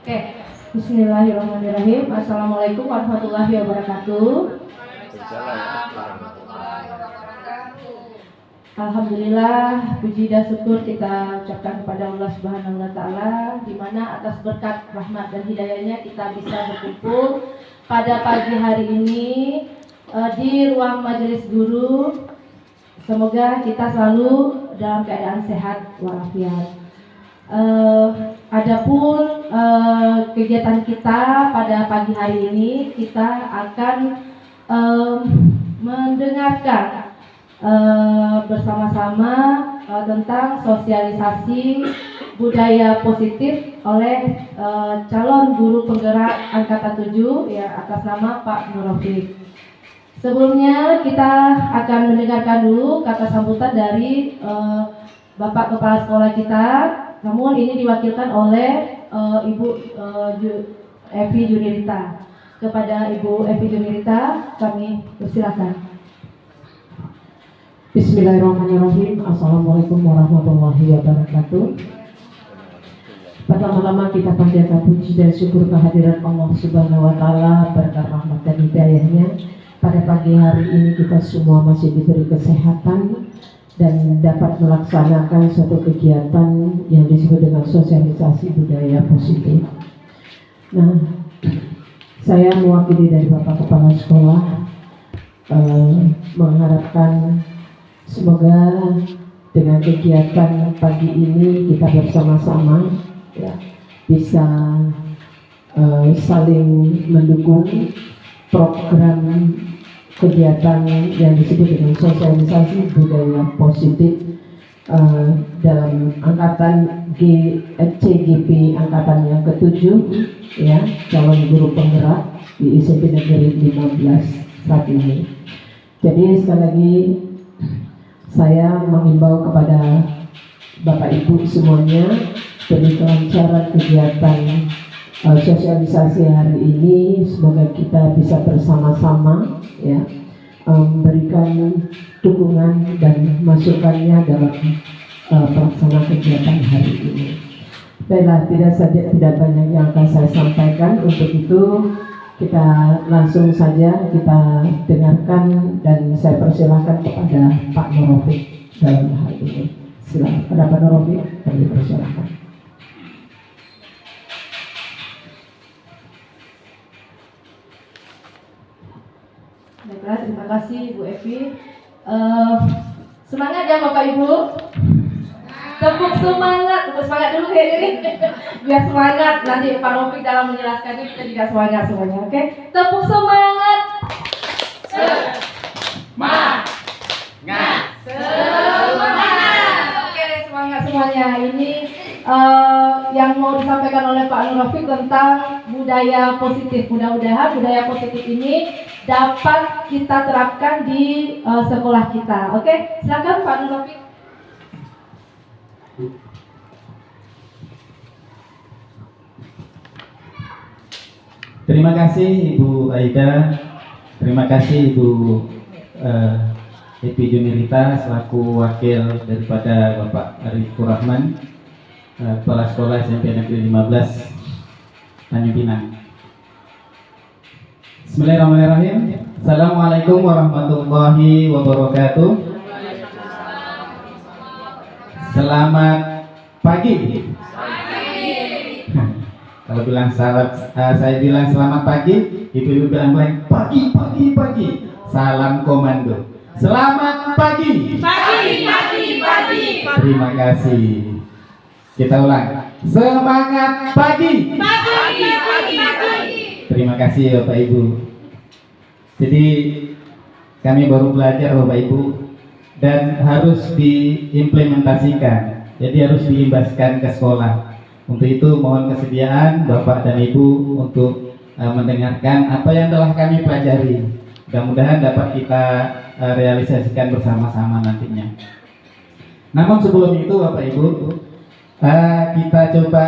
Oke, Bismillahirrahmanirrahim. Assalamualaikum warahmatullahi wabarakatuh. Alhamdulillah, puji dan syukur kita ucapkan kepada Allah Subhanahu wa Ta'ala, di mana atas berkat rahmat dan hidayahnya kita bisa berkumpul pada pagi hari ini di ruang majelis guru. Semoga kita selalu dalam keadaan sehat walafiat. Adapun kegiatan kita pada pagi hari ini, kita akan mendengarkan bersama-sama tentang sosialisasi budaya positif oleh calon guru penggerak angkatan 7 ya, atas nama Pak Nur Rafiq. Sebelumnya kita akan mendengarkan dulu kata sambutan dari Bapak Kepala Sekolah kita. Namun ini diwakilkan oleh Ibu Evi Junirita. Kepada Ibu Evi Junirita kami persilakan. Bismillahirrahmanirrahim. Assalamualaikum warahmatullahi wabarakatuh. Pertama-tama kita panjatkan puji dan syukur kehadiran Allah Subhanahu wa Ta'ala, berkat rahmat dan hidayahnya. Pada pagi hari ini kita semua masih diberi kesehatan dan dapat melaksanakan suatu kegiatan yang disebut dengan sosialisasi budaya positif. Nah, saya mewakili dari Bapak Kepala Sekolah mengharapkan semoga dengan kegiatan pagi ini kita bersama-sama ya, bisa saling mendukung program kegiatan yang disebut dengan sosialisasi budaya positif dalam angkatan CGP angkatan yang ke-7 ya, calon guru penggerak di SMP Negeri 15 saat ini. Jadi sekali lagi saya mengimbau kepada Bapak Ibu semuanya demi kelancaran kegiatan sosialisasi hari ini, semoga kita bisa bersama-sama ya memberikan dukungan dan masukannya dalam pelaksanaan kegiatan hari ini. Baiklah, tidak banyak yang akan saya sampaikan. Untuk itu kita langsung saja kita dengarkan dan saya persilahkan kepada Pak Nur Rafiq dalam hal ini. Silakan kepada Pak Nur Rafiq, kami persilahkan. Baiklah, terima kasih Bu Evi. Semangat ya Bapak Ibu. Tepuk semangat dulu ya ini. Biar semangat, nanti Pak Rafiq dalam menjelaskannya kita juga semangat semuanya, oke? Tepuk semangat. Semangat. Oke, semangat semuanya. Ini yang mau disampaikan oleh Pak Nur Rafiq tentang budaya positif. Mudah-mudahan budaya positif ini dapat kita terapkan di sekolah kita. Oke, silakan Pak Nur Rafiq. Terima kasih Ibu Aida, terima kasih Ibu Evi Junirita selaku wakil daripada Bapak Arifur Rahman, Kepala Sekolah SMP Negeri 15 Tanjung Pinang. Bismillahirrahmanirrahim. Assalamualaikum warahmatullahi wabarakatuh. Selamat pagi. Kalau bilang saya bilang selamat pagi, ibu-ibu bilang pagi. Salam komando. Selamat pagi. Pagi. Terima kasih. Kita ulang. Semangat pagi. Pagi. Terima kasih Bapak Ibu. Jadi kami baru belajar Bapak Ibu dan harus diimplementasikan. Jadi harus diimbaskan ke sekolah. Untuk itu mohon kesediaan Bapak dan Ibu untuk mendengarkan apa yang telah kami pelajari. Mudah-mudahan dapat kita realisasikan bersama-sama nantinya. Namun sebelum itu Bapak Ibu, kita coba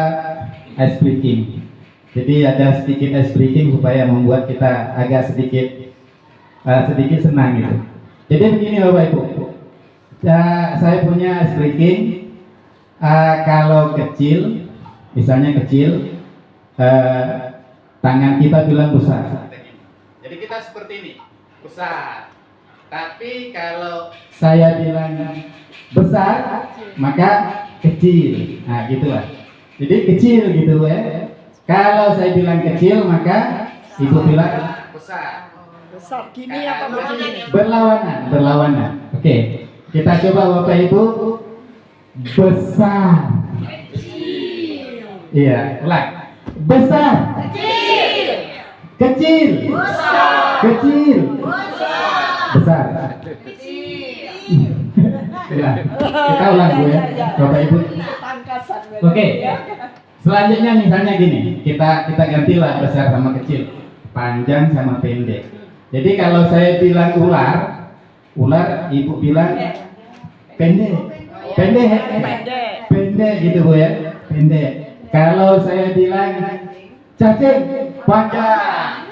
ice breaking. Jadi ada sedikit ice breaking supaya membuat kita agak sedikit senang gitu. Jadi begini Bapak Ibu, saya punya ice breaking. Kalau kecil, misalnya kecil, tangan kita bilang besar. Jadi kita seperti ini, besar. Tapi kalau saya bilang besar, maka kecil. Nah, gitulah. Jadi kecil gitu ya. Kalau saya bilang kecil, maka ibu bilang besar. Besar gini apa begini? Berlawanan. Oke. Kita coba Bapak Ibu. Besar. Iya, ulang. Besar. Kecil. Kecil. Besar. Ya, kita ulang Bu ya, Bapak Ibu. Oke. Selanjutnya misalnya gini, kita gantilah besar sama kecil, panjang sama pendek. Jadi kalau saya bilang ular ibu bilang pendek gitu Bu ya, pendek. Kalau saya bilang cacing, panjang,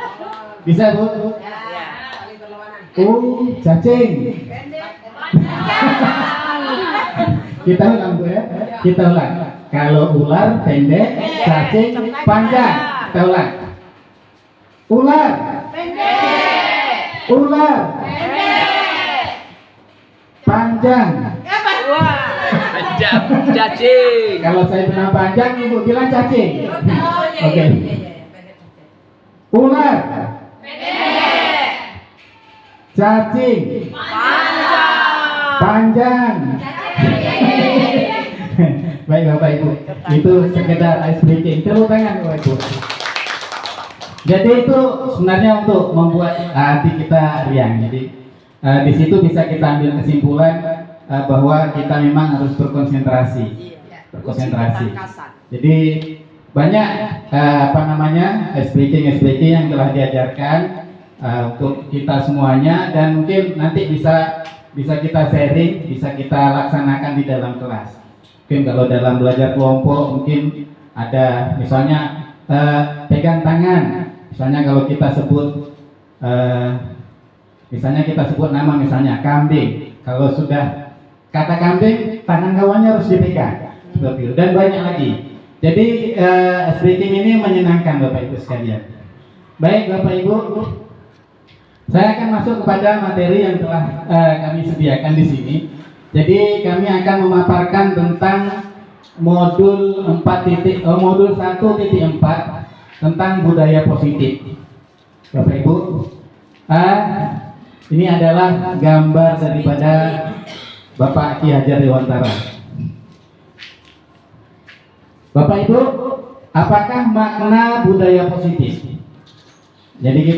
bisa Bu? Cacing. Kita ulang Bu ya, kita ulang. Kalau ular pendek, cacing panjang. Kita ulang. Ular panjang. Cacing. Kalau saya bilang panjang, ibu bilang cacing. Oke. Ular cacing panjang. Baik Bapak Ibu, itu sekedar ice breaking. Tepuk tangan Bapak Ibu. Jadi itu sebenarnya untuk membuat hati kita riang. Jadi di situ bisa kita ambil kesimpulan bahwa kita memang harus berkonsentrasi. Jadi banyak ice breaking yang telah diajarkan untuk kita semuanya, dan mungkin nanti bisa kita sharing, bisa kita laksanakan di dalam kelas. Mungkin kalau dalam belajar kelompok mungkin ada misalnya pegang tangan, misalnya kalau kita sebut nama misalnya kambing, kalau sudah kata kambing tangan kawannya harus dipegang seperti itu, dan banyak lagi. Jadi speaking ini menyenangkan Bapak Ibu sekalian. Baik Bapak Ibu, saya akan masuk kepada materi yang telah kami sediakan di sini. Jadi kami akan memaparkan tentang modul 1.4 tentang budaya positif. Bapak Ibu, ini adalah gambar daripada Bapak Ki Hajar Dewantara. Bapak Ibu, apakah makna budaya positif? Jadi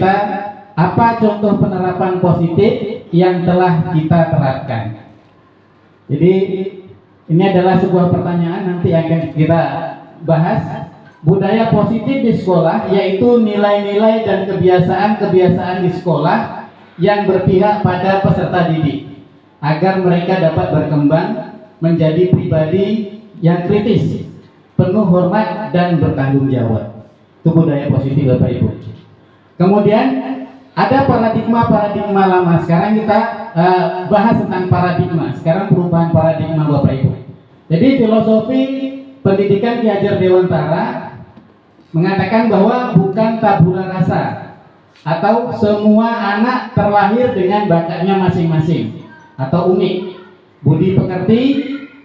apa contoh penerapan positif yang telah kita terapkan? Jadi ini adalah sebuah pertanyaan nanti akan kita bahas. Budaya positif di sekolah yaitu nilai-nilai dan kebiasaan-kebiasaan di sekolah yang berpihak pada peserta didik agar mereka dapat berkembang menjadi pribadi yang kritis, penuh hormat dan bertanggung jawab. Itu budaya positif Bapak Ibu. Kemudian ada paradigma lama. Sekarang kita bahas tentang paradigma. Sekarang perubahan paradigma Bapak Ibu. Jadi filosofi pendidikan Ki Hajar Dewantara mengatakan bahwa bukan tabula rasa atau semua anak terlahir dengan bakatnya masing-masing atau unik. Budi pekerti,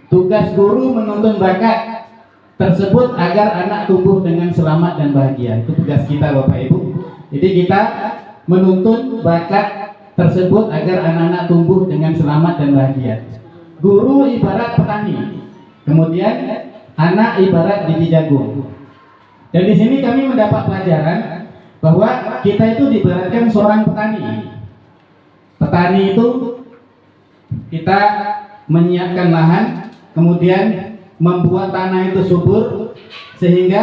tugas guru menuntun bakat tersebut agar anak tumbuh dengan selamat dan bahagia. Itu tugas kita Bapak Ibu. Jadi kita menuntun bakat tersebut agar anak-anak tumbuh dengan selamat dan bahagia. Guru ibarat petani, kemudian anak ibarat biji jagung. Dan di sini kami mendapat pelajaran bahwa kita itu diibaratkan seorang petani. Petani itu kita menyiapkan lahan, kemudian membuat tanah itu subur sehingga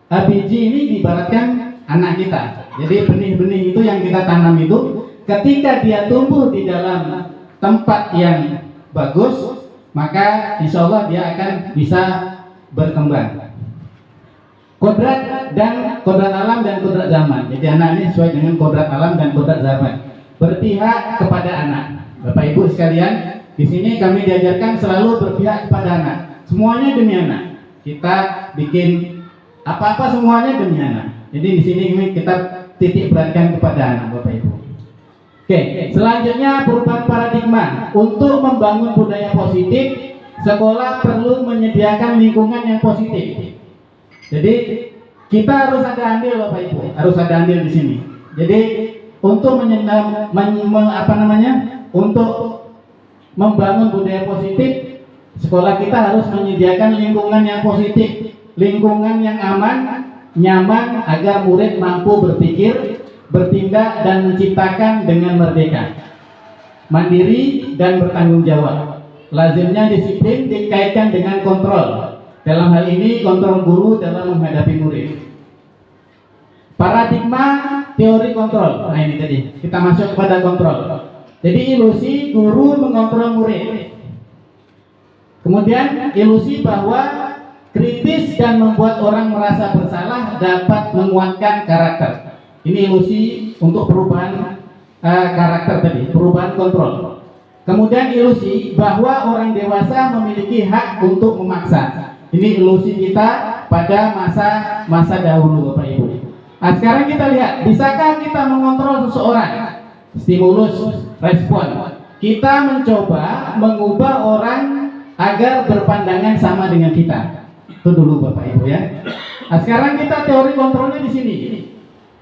biji ini diibaratkan anak kita. Jadi benih-benih itu yang kita tanam itu ketika dia tumbuh di dalam tempat yang bagus, maka insya Allah dia akan bisa berkembang. Kodrat alam dan kodrat zaman. Jadi anak ini sesuai dengan kodrat alam dan kodrat zaman. Berpihak kepada anak. Bapak Ibu sekalian, di sini kami diajarkan selalu berpihak kepada anak. Semuanya demi anak. Kita bikin Apa-apa semuanya demi anak. Jadi di sini kita titik beratkan kepada anak Bapak Ibu. Oke, selanjutnya perubahan paradigma. Untuk membangun budaya positif, sekolah perlu menyediakan lingkungan yang positif. Jadi kita harus ada andil Bapak Ibu, harus ada andil di sini. Jadi untuk untuk membangun budaya positif, sekolah kita harus menyediakan lingkungan yang positif, lingkungan yang aman, nyaman agar murid mampu berpikir, bertindak dan menciptakan dengan merdeka, mandiri dan bertanggung jawab. Lazimnya disiplin dikaitkan dengan kontrol. Dalam hal ini kontrol guru dalam menghadapi murid. Paradigma teori kontrol. Nah ini tadi kita masuk kepada kontrol. Jadi ilusi guru mengontrol murid. Kemudian ilusi bahwa kritis dan membuat orang merasa bersalah dapat menguatkan karakter. Ini ilusi untuk perubahan karakter tadi, perubahan kontrol. Kemudian ilusi bahwa orang dewasa memiliki hak untuk memaksa. Ini ilusi kita pada masa dahulu Bapak Ibu. Nah, sekarang kita lihat, bisakah kita mengontrol seseorang? Stimulus, respon. Kita mencoba mengubah orang agar berpandangan sama dengan kita. Itu dulu Bapak Ibu ya. Nah, sekarang kita teori kontrolnya di sini.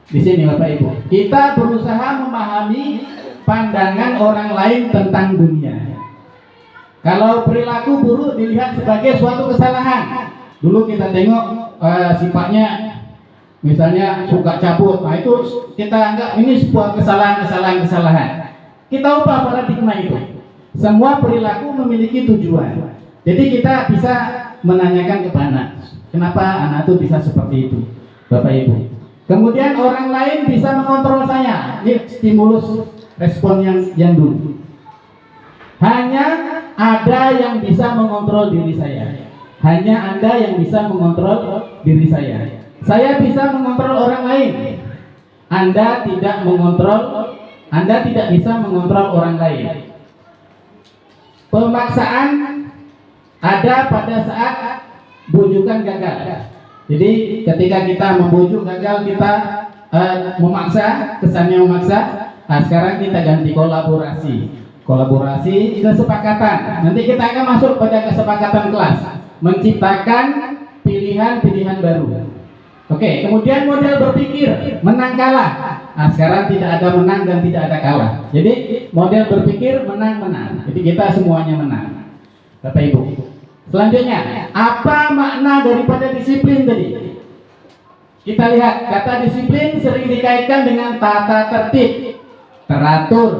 Di sini Bapak Ibu. Kita berusaha memahami pandangan orang lain tentang dunia. Kalau perilaku buruk dilihat sebagai suatu kesalahan. Dulu kita tengok sifatnya misalnya suka cabut, nah itu kita anggap ini sebuah kesalahan. Kita ubah paradigma itu. Semua perilaku memiliki tujuan. Jadi kita bisa menanyakan kepada anak, kenapa anak itu bisa seperti itu, Bapak Ibu. Kemudian orang lain bisa mengontrol saya. Ini stimulus respon yang dulu. Hanya ada yang bisa mengontrol diri saya. Hanya Anda yang bisa mengontrol diri saya. Saya bisa mengontrol orang lain. Anda tidak bisa mengontrol orang lain. Pemaksaan ada pada saat bujukan gagal. Jadi ketika kita membujuk gagal, kita memaksa, kesannya memaksa. Nah, sekarang kita ganti kolaborasi, kesepakatan. Nanti kita akan masuk pada kesepakatan kelas, menciptakan pilihan-pilihan baru. Oke, kemudian model berpikir menang kalah. Nah, sekarang tidak ada menang dan tidak ada kalah. Jadi model berpikir menang-menang. Jadi kita semuanya menang. Bapak Ibu. Selanjutnya, apa makna daripada disiplin tadi? Kita lihat, kata disiplin sering dikaitkan dengan tata tertib, teratur,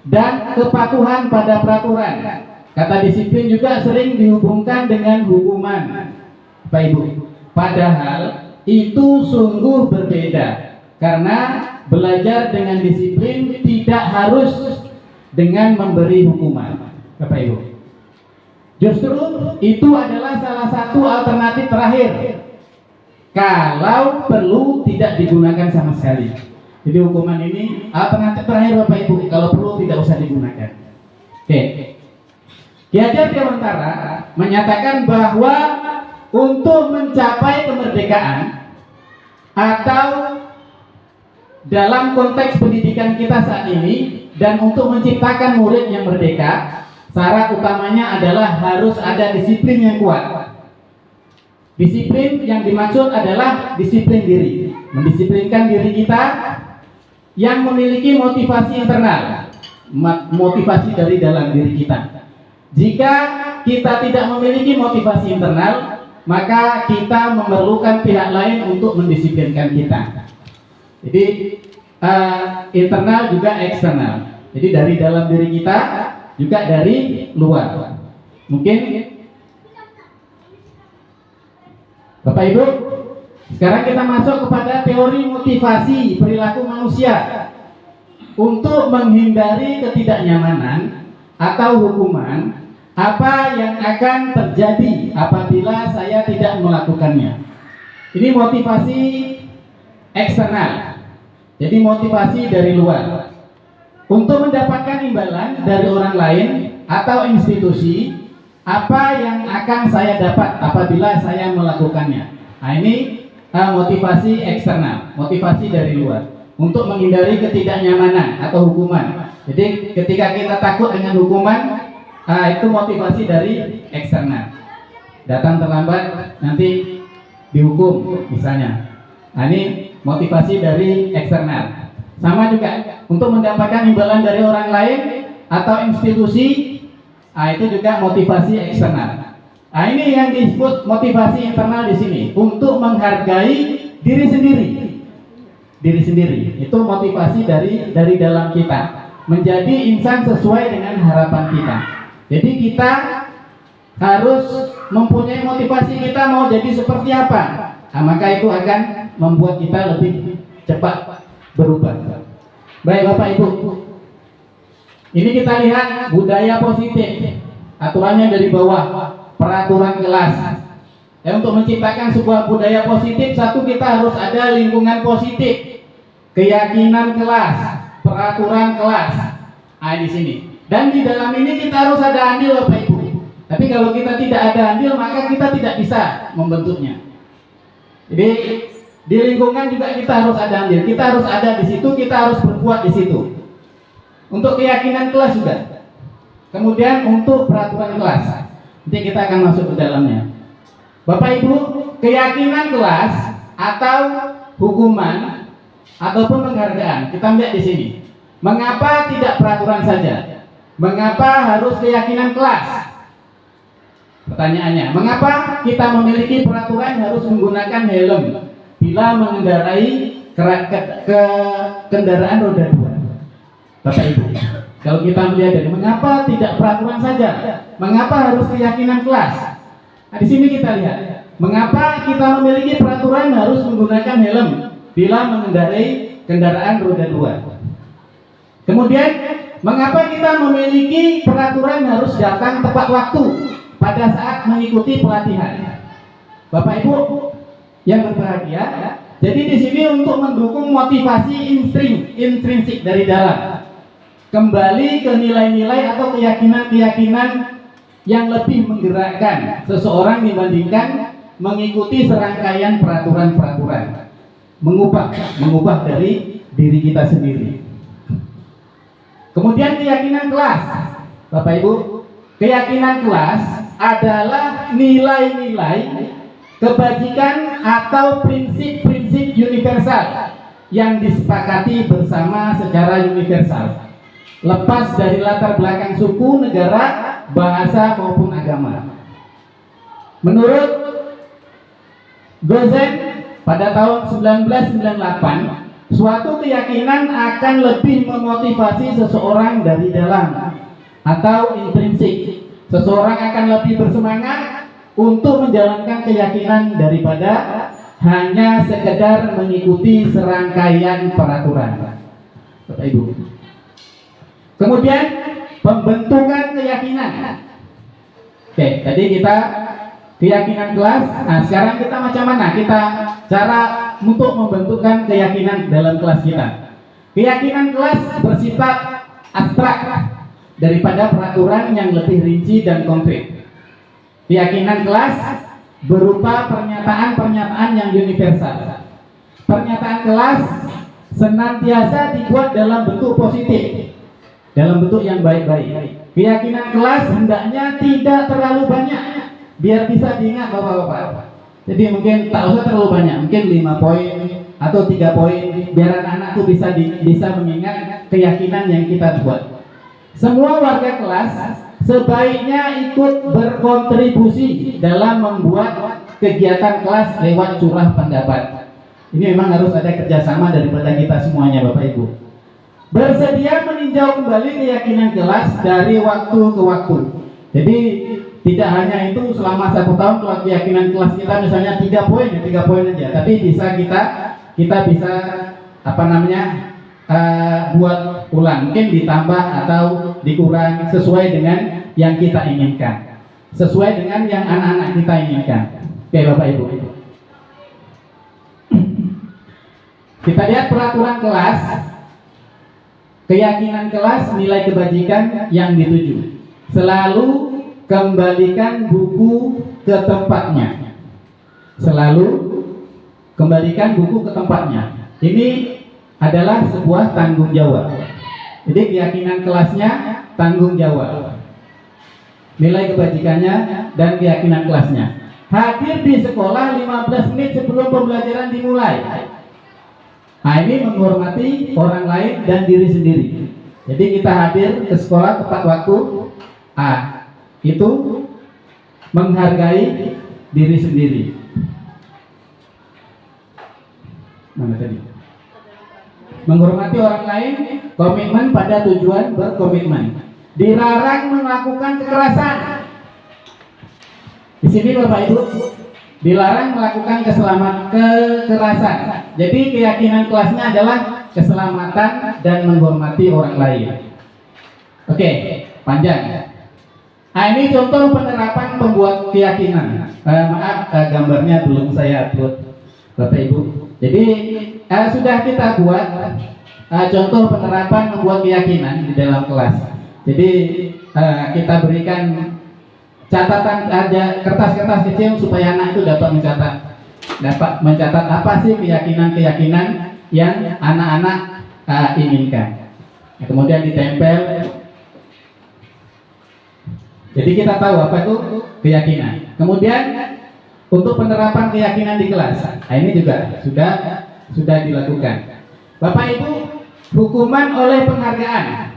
dan kepatuhan pada peraturan. Kata disiplin juga sering dihubungkan dengan hukuman. Bapak Ibu. Padahal itu sungguh berbeda, karena belajar dengan disiplin tidak harus dengan memberi hukuman. Bapak Ibu, justru itu adalah salah satu alternatif terakhir kalau perlu tidak digunakan sama sekali. Jadi hukuman ini alternatif terakhir Bapak Ibu, kalau perlu tidak usah digunakan. Oke. Ki Hajar Dewantara menyatakan bahwa untuk mencapai kemerdekaan atau dalam konteks pendidikan kita saat ini dan untuk menciptakan murid yang merdeka, syarat utamanya adalah harus ada disiplin yang kuat. Disiplin yang dimaksud adalah disiplin diri, mendisiplinkan diri kita yang memiliki motivasi internal, motivasi dari dalam diri kita. Jika kita tidak memiliki motivasi internal, maka kita memerlukan pihak lain untuk mendisiplinkan kita. Jadi internal juga eksternal. Jadi dari dalam diri kita juga dari luar. Mungkin Bapak Ibu, sekarang kita masuk kepada teori motivasi perilaku manusia untuk menghindari ketidaknyamanan atau hukuman. Apa yang akan terjadi apabila saya tidak melakukannya? Ini motivasi eksternal. Jadi motivasi dari luar. Untuk mendapatkan imbalan dari orang lain atau institusi, apa yang akan saya dapat apabila saya melakukannya? Nah, ini motivasi eksternal, motivasi dari luar untuk menghindari ketidaknyamanan atau hukuman. Jadi ketika kita takut dengan hukuman, itu motivasi dari eksternal. Datang terlambat nanti dihukum misalnya. Ini motivasi dari eksternal. Sama juga untuk mendapatkan imbalan dari orang lain atau institusi, itu juga motivasi eksternal. Ini yang disebut motivasi internal di sini, untuk menghargai diri sendiri. Diri sendiri itu motivasi dari dalam kita, menjadi insan sesuai dengan harapan kita. Jadi kita harus mempunyai motivasi kita mau jadi seperti apa. Maka itu akan membuat kita lebih cepat berubah. Baik Bapak Ibu, ini kita lihat budaya positif. Aturannya dari bawah, peraturan kelas. Untuk menciptakan sebuah budaya positif, satu, kita harus ada lingkungan positif, keyakinan kelas, peraturan kelas. Di sini. Dan di dalam ini kita harus ada andil Bapak Ibu. Tapi kalau kita tidak ada andil, maka kita tidak bisa membentuknya. Jadi di lingkungan juga kita harus ada andil. Kita harus ada di situ, kita harus berbuat di situ. Untuk keyakinan kelas juga. Kemudian untuk peraturan kelas. Nanti kita akan masuk ke dalamnya. Bapak Ibu, keyakinan kelas atau hukuman ataupun penghargaan, kita lihat di sini. Mengapa tidak peraturan saja? Mengapa harus keyakinan kelas? Pertanyaannya, mengapa kita memiliki peraturan harus menggunakan helm bila mengendarai kendaraan roda 2? Bapak Ibu, kalau kita melihat dari mengapa tidak peraturan saja, mengapa harus keyakinan kelas? Di sini kita lihat, mengapa kita memiliki peraturan harus menggunakan helm bila mengendarai kendaraan roda 2? Kemudian, mengapa kita memiliki peraturan harus datang tepat waktu pada saat mengikuti pelatihan? Bapak Ibu yang berbahagia, jadi di sini untuk mendukung motivasi intrinsik dari dalam, kembali ke nilai-nilai atau keyakinan-keyakinan yang lebih menggerakkan seseorang dibandingkan mengikuti serangkaian peraturan-peraturan, mengubah dari diri kita sendiri. Kemudian keyakinan kelas, Bapak Ibu, keyakinan kelas adalah nilai-nilai kebajikan atau prinsip-prinsip universal yang disepakati bersama secara universal, lepas dari latar belakang suku, negara, bahasa maupun agama. Menurut Gozen pada tahun 1998, suatu keyakinan akan lebih memotivasi seseorang dari dalam atau intrinsik. Seseorang akan lebih bersemangat untuk menjalankan keyakinan daripada hanya sekedar mengikuti serangkaian peraturan. Bapak Ibu. Kemudian pembentukan keyakinan. Oke, tadi kita keyakinan kelas. Nah, sekarang kita macam mana? Kita cara untuk membentukkan keyakinan dalam kelas kita. Keyakinan kelas bersifat abstrak daripada peraturan yang lebih rinci dan konkret. Keyakinan kelas berupa pernyataan-pernyataan yang universal. Pernyataan kelas senantiasa dibuat dalam bentuk positif, dalam bentuk yang baik-baik. Keyakinan kelas hendaknya tidak terlalu banyak, biar bisa diingat Bapak-bapak. Jadi mungkin tak usah terlalu banyak, mungkin 5 poin atau 3 poin, biar anak-anak tuh bisa mengingat keyakinan yang kita buat. Semua warga kelas sebaiknya ikut berkontribusi dalam membuat kegiatan kelas lewat curah pendapat. Ini memang harus ada kerjasama daripada kita semuanya Bapak Ibu. Bersedia meninjau kembali keyakinan kelas dari waktu ke waktu. Jadi tidak hanya itu selama 1 tahun kalau keyakinan kelas kita misalnya 3 poin ya 3 poin aja, tapi bisa kita bisa buat ulang, mungkin ditambah atau dikurang sesuai dengan yang kita inginkan, sesuai dengan yang anak-anak kita inginkan. Oke Bapak Ibu, kita lihat peraturan kelas, keyakinan kelas, nilai kebajikan yang dituju. Selalu kembalikan buku ke tempatnya. Selalu kembalikan buku ke tempatnya. Ini adalah sebuah tanggung jawab. Jadi keyakinan kelasnya tanggung jawab, nilai kebajikannya dan keyakinan kelasnya. Hadir di sekolah 15 menit sebelum pembelajaran dimulai. Nah, ini menghormati orang lain dan diri sendiri. Jadi kita hadir ke sekolah tepat waktu. Itu menghargai diri sendiri. Mana tadi? Menghormati orang lain, komitmen pada tujuan berkomitmen. Dilarang melakukan kekerasan. Di sini Bapak Ibu, dilarang melakukan kekerasan. Jadi keyakinan kelasnya adalah keselamatan dan menghormati orang lain. Oke, panjang. Nah, ini contoh penerapan pembuat keyakinan. Gambarnya belum saya upload, Bapak Ibu. Jadi sudah kita buat contoh penerapan membuat keyakinan di dalam kelas. Jadi kita berikan catatan aja, kertas-kertas kecil supaya anak itu dapat mencatat apa sih keyakinan-keyakinan yang anak-anak inginkan. Nah, kemudian ditempel. Jadi kita tahu apa itu keyakinan. Kemudian untuk penerapan keyakinan di kelas, nah ini juga sudah dilakukan. Bapak Ibu, hukuman oleh penghargaan,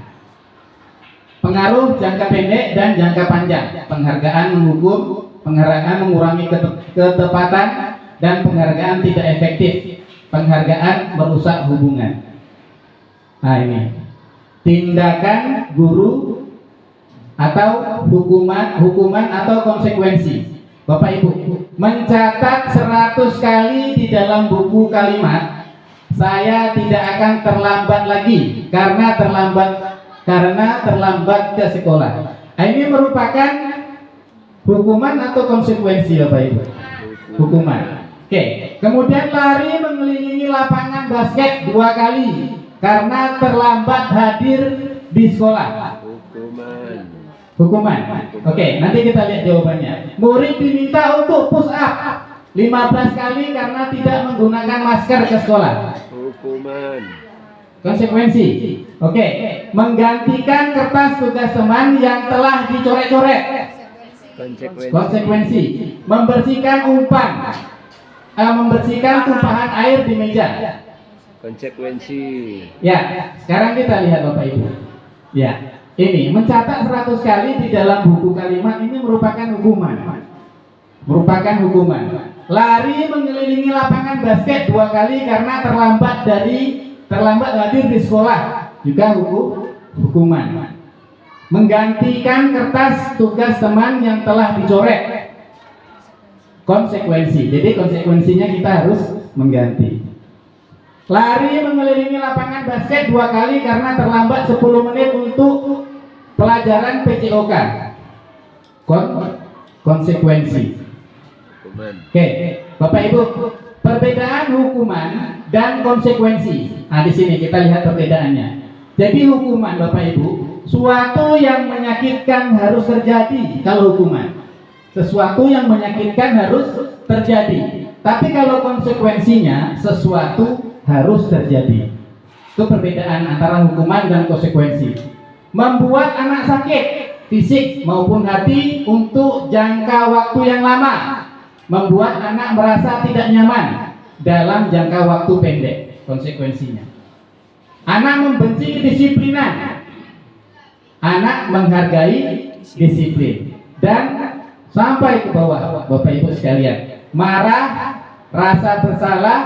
pengaruh jangka pendek dan jangka panjang. Penghargaan menghukum, penghargaan mengurangi ketepatan, dan penghargaan tidak efektif. Penghargaan merusak hubungan. Nah ini tindakan guru atau hukuman atau konsekuensi. Bapak Ibu, mencatat 100 kali di dalam buku kalimat, saya tidak akan terlambat lagi karena terlambat ke sekolah. Nah, ini merupakan hukuman atau konsekuensi, Bapak Ibu? Hukuman. Oke. Kemudian lari mengelilingi lapangan basket 2 kali karena terlambat hadir di sekolah. Hukuman. Oke, nanti kita lihat jawabannya. Murid diminta untuk push up 15 kali karena tidak menggunakan masker ke sekolah. Hukuman. Konsekuensi. Oke, menggantikan kertas tugas teman yang telah dicoret-coret. Konsekuensi. Membersihkan tumpahan air di meja. Konsekuensi. Ya, sekarang kita lihat Bapak Ibu. Ya. Ini mencatat 100 kali di dalam buku kalimat ini merupakan hukuman. Lari mengelilingi lapangan basket 2 kali karena terlambat hadir di sekolah, juga hukuman. Menggantikan kertas tugas teman yang telah dicoret. Konsekuensi. Jadi konsekuensinya kita harus mengganti. Lari mengelilingi lapangan basket 2 kali karena terlambat 10 menit untuk pelajaran PCOK. Konsekuensi. Oke, Bapak Ibu, perbedaan hukuman dan konsekuensi. Nah, di sini kita lihat perbedaannya. Jadi hukuman, Bapak Ibu, suatu yang menyakitkan harus terjadi. Kalau hukuman, sesuatu yang menyakitkan harus terjadi. Tapi kalau konsekuensinya, sesuatu harus terjadi. Itu perbedaan antara hukuman dan konsekuensi. Membuat anak sakit fisik maupun hati untuk jangka waktu yang lama. Membuat anak merasa tidak nyaman dalam jangka waktu pendek. Konsekuensinya, anak membenci kedisiplinan, anak menghargai disiplin. Dan sampai ke bawah, Bapak Ibu sekalian, marah, rasa bersalah,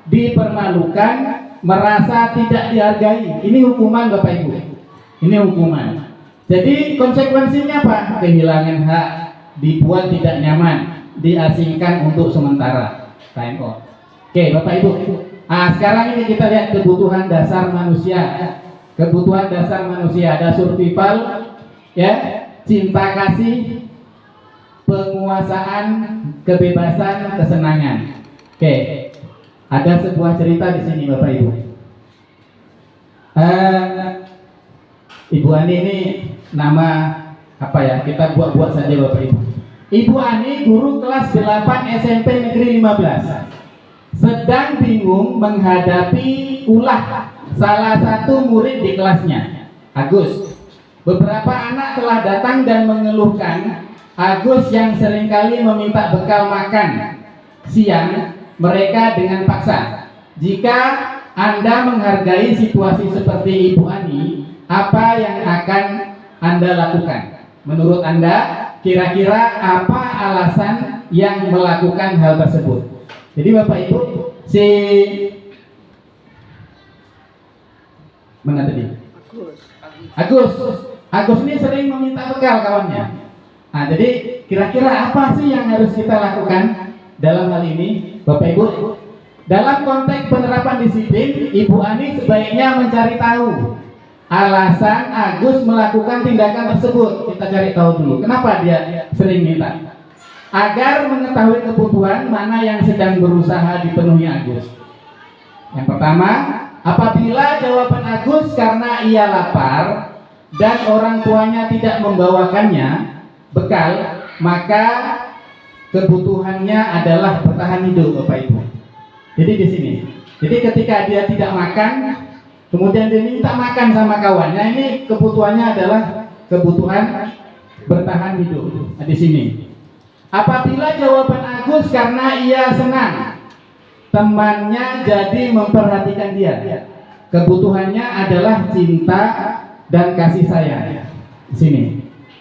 dipermalukan, merasa tidak dihargai. Ini hukuman, Bapak Ibu. Ini hukuman. Jadi konsekuensinya apa? Kehilangan hak, dibuat tidak nyaman, diasingkan untuk sementara. Time out. Oke, Bapak Ibu. Nah, sekarang ini kita lihat kebutuhan dasar manusia. Kebutuhan dasar manusia ada survival, ya, cinta kasih, penguasaan, kebebasan, kesenangan. Oke. Ada sebuah cerita di sini, Bapak Ibu. Ibu Ani ini nama apa ya? Kita buat saja, Bapak Ibu. Ibu Ani guru kelas 8 SMP Negeri 15. sedang bingung menghadapi ulah salah satu murid di kelasnya, Agus. Beberapa anak telah datang dan mengeluhkan Agus yang seringkali meminta bekal makan siang mereka dengan paksa. Jika Anda menghargai situasi seperti Ibu Ani, apa yang akan Anda lakukan? Menurut Anda, kira-kira apa alasan yang melakukan hal tersebut? Jadi Bapak Ibu, mana tadi? Agus ini sering meminta bekal kawannya. Nah, jadi kira-kira apa sih yang harus kita lakukan dalam hal ini, Bapak Ibu? Dalam konteks penerapan disiplin, Ibu Ani sebaiknya mencari tahu alasan Agus melakukan tindakan tersebut. Kita cari tahu dulu, kenapa dia sering minta. Agar mengetahui kebutuhan mana yang sedang berusaha dipenuhi Agus. Yang pertama, apabila jawaban Agus karena ia lapar dan orang tuanya tidak membawakannya bekal, maka kebutuhannya adalah bertahan hidup, Bapak Ibu. Jadi di sini. Jadi ketika dia tidak makan, kemudian dia minta makan sama kawannya, ini kebutuhannya adalah kebutuhan bertahan hidup. Nah, di sini. Apabila jawaban Agus karena ia senang temannya jadi memperhatikan dia, kebutuhannya adalah cinta dan kasih sayang. Di sini.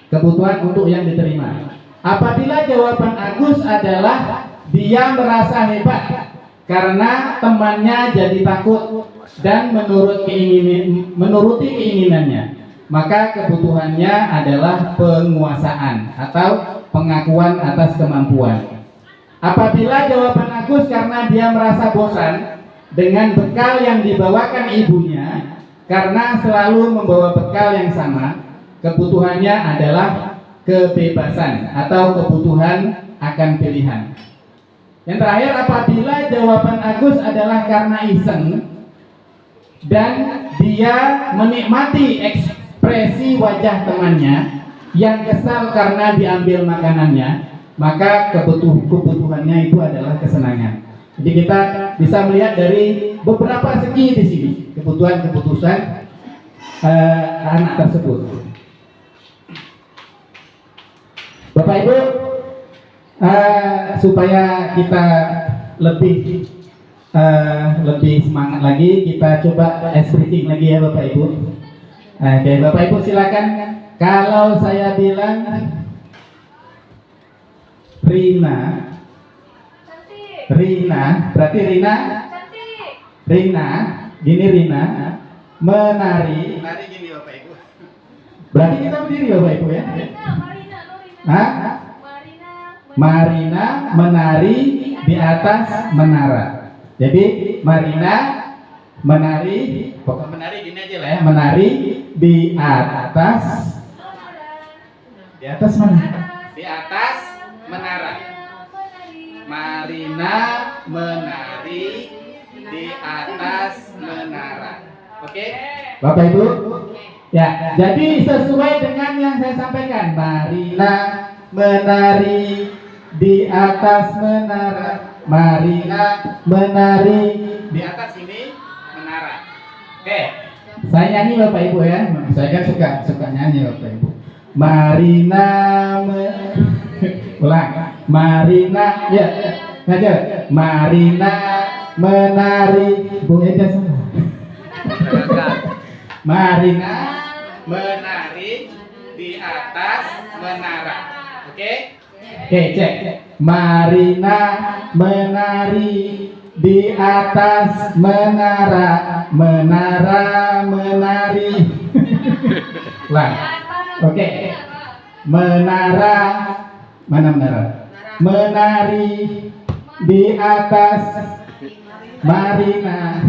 Kebutuhan untuk yang diterima. Apabila jawaban Agus adalah dia merasa hebat karena temannya jadi takut dan menuruti keinginannya, maka kebutuhannya adalah penguasaan atau pengakuan atas kemampuan. Apabila jawaban Agus karena dia merasa bosan dengan bekal yang dibawakan ibunya karena selalu membawa bekal yang sama, kebutuhannya adalah kebebasan atau kebutuhan akan pilihan. Yang terakhir, apabila jawaban Agus adalah karena iseng dan dia menikmati ekspresi wajah temannya yang kesal karena diambil makanannya, maka kebutuhannya itu adalah kesenangan. Jadi kita bisa melihat dari beberapa segi di sini kebutuhan anak tersebut. Bapak Ibu, supaya kita lebih semangat lagi, kita coba breathing lagi ya Bapak Ibu. Oke, Bapak Ibu silakan. Kalau saya bilang Rina, berarti Rina, gini Rina, menari gini Bapak Ibu. Berarti kita berdiri Bapak Ibu ya. Marina menari di atas menara. Jadi Marina menari, pokoknya menari gini aja lah ya, menari di atas mana? Di atas menara. Marina menari di atas menara. Oke? Bapak Ibu? Ya, jadi sesuai dengan yang saya sampaikan, Marina menari di atas menara. Marina menari di atas ini menara. Oke, saya nyanyi Bapak Ibu ya. Saya kan suka nyanyi Bapak Ibu. Marina ulang. Marina ya, ngajar. Marina menari. Bu Eda salah. Marina menari di atas menara. Oke? Oke, cek. Marina menari di atas menara. Menara menari. Lah. Oke. Menara, mana menara? Menari di atas Marina.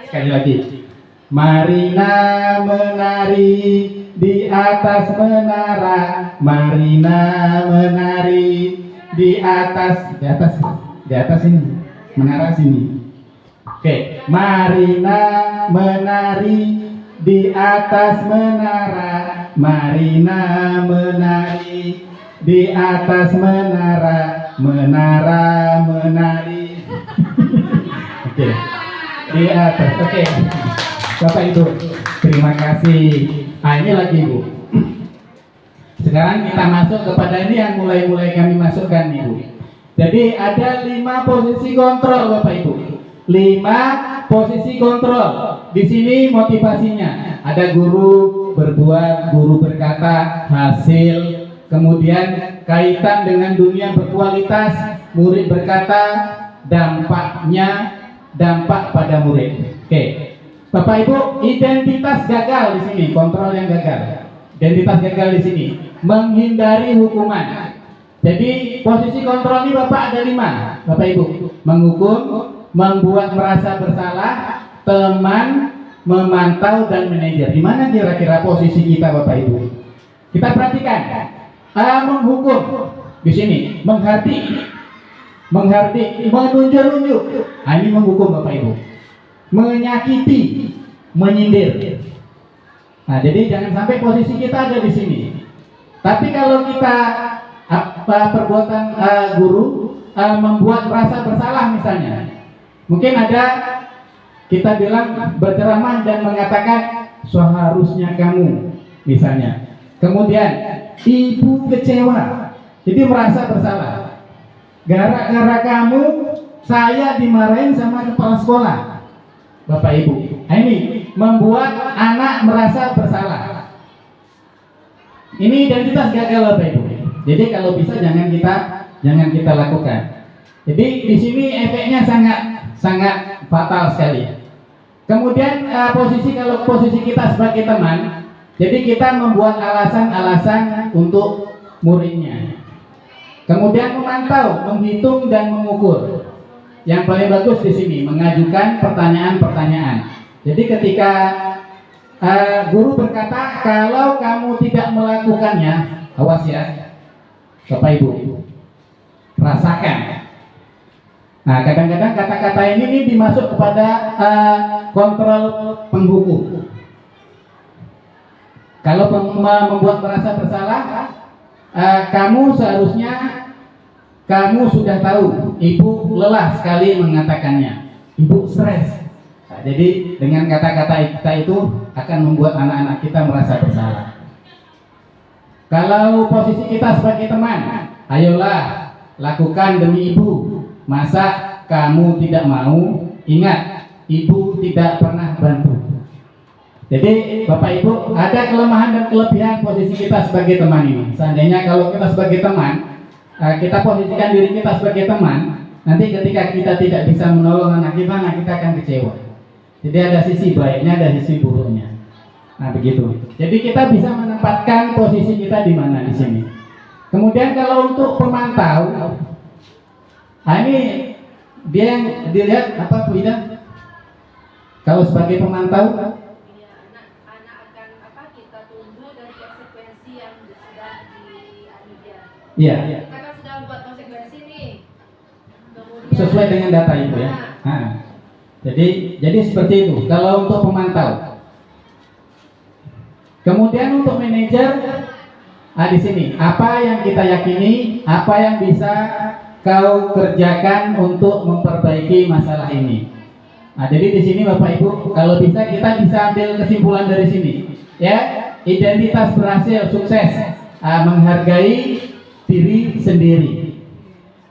Sekali lagi. Marina menari di atas menara. Marina menari di atas ini. Menara sini. Oke, Marina menari di atas menara. Marina menari di atas menara. Menara menari. Di atas. Oke. Bapak Ibu, terima kasih. Nah, ini lagi Ibu. Sekarang kita masuk kepada ini yang mulai kami masukkan Ibu. Jadi ada 5 posisi kontrol Bapak Ibu. 5 posisi kontrol. Di sini motivasinya ada guru berbuat, guru berkata, hasil, kemudian kaitan dengan dunia berkualitas, murid berkata, dampaknya, dampak pada murid. Oke. Bapak Ibu, identitas gagal di sini, kontrol yang gagal. Identitas gagal di sini, menghindari hukuman. Jadi posisi kontrol ini Bapak ada 5, Bapak Ibu. Menghukum, membuat merasa bersalah, teman, memantau, dan manajer. Di mana kira-kira posisi kita Bapak Ibu? Kita perhatikan. Menghukum di sini, menghardik, menunjuk-nunjuk. Ini menghukum Bapak Ibu. Menyakiti, menyindir. Nah, jadi jangan sampai posisi kita ada di sini. Tapi kalau kita perbuatan guru membuat merasa bersalah misalnya, mungkin ada kita bilang berceramah dan mengatakan seharusnya kamu misalnya. Kemudian ibu kecewa, jadi merasa bersalah. Gara-gara kamu saya dimarahin sama kepala sekolah. Bapak Ibu, ini membuat anak merasa bersalah. Ini identitas gagal Bapak Ibu. Jadi kalau bisa jangan kita lakukan. Jadi di sini efeknya sangat fatal sekali. Kemudian kalau posisi kita sebagai teman, jadi kita membuat alasan-alasan untuk muridnya. Kemudian memantau, menghitung dan mengukur. Yang paling bagus di sini mengajukan pertanyaan-pertanyaan. Jadi ketika guru berkata kalau kamu tidak melakukannya, awas ya, Bapak Ibu, rasakan. Nah, kadang-kadang kata-kata ini dimasuk kepada kontrol penghukum. Kalau membuat merasa bersalah, kamu seharusnya kamu sudah tahu, ibu lelah sekali mengatakannya, ibu stres. Nah, jadi dengan kata-kata kita itu akan membuat anak-anak kita merasa bersalah. Kalau posisi kita sebagai teman, ayolah lakukan demi ibu. Masa kamu tidak mau? Ingat, ibu tidak pernah bantu. Jadi Bapak Ibu, ada kelemahan dan kelebihan posisi kita sebagai teman ini. Seandainya kalau kita sebagai teman, kita posisikan diri kita sebagai teman, nanti ketika kita tidak bisa menolong anak kita akan kecewa. Jadi ada sisi baiknya, ada sisi buruknya. Nah begitu. Jadi kita bisa menempatkan posisi kita di mana di sini. Kemudian kalau untuk pemantau, ini dia yang dilihat apa Bu Ida? Kalau sebagai pemantau, anak akan kita tunggu dari konsekuensi yang sudah diambil. iya. Kita kan sudah buat konsekuensi nih. Kemudian Sesuai dengan data itu ya. Nah, jadi seperti itu. Kalau untuk pemantau. Kemudian untuk manajer, di sini apa yang kita yakini, apa yang bisa kau kerjakan untuk memperbaiki masalah ini. Nah, jadi di sini Bapak Ibu, kalau bisa kita bisa ambil kesimpulan dari sini, ya, identitas berhasil, sukses, menghargai diri sendiri.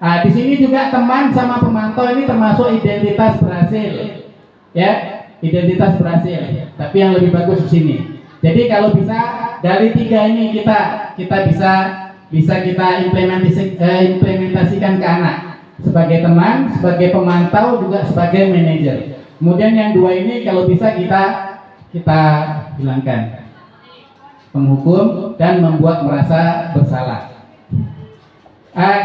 Di sini juga teman sama pemantau ini termasuk identitas berhasil, ya, identitas berhasil. Tapi yang lebih bagus di sini. Jadi kalau bisa dari 3 ini kita bisa kita implementasikan ke anak sebagai teman, sebagai pemantau, juga sebagai manajer. Kemudian yang 2 ini kalau bisa kita hilangkan, penghukum dan membuat merasa bersalah.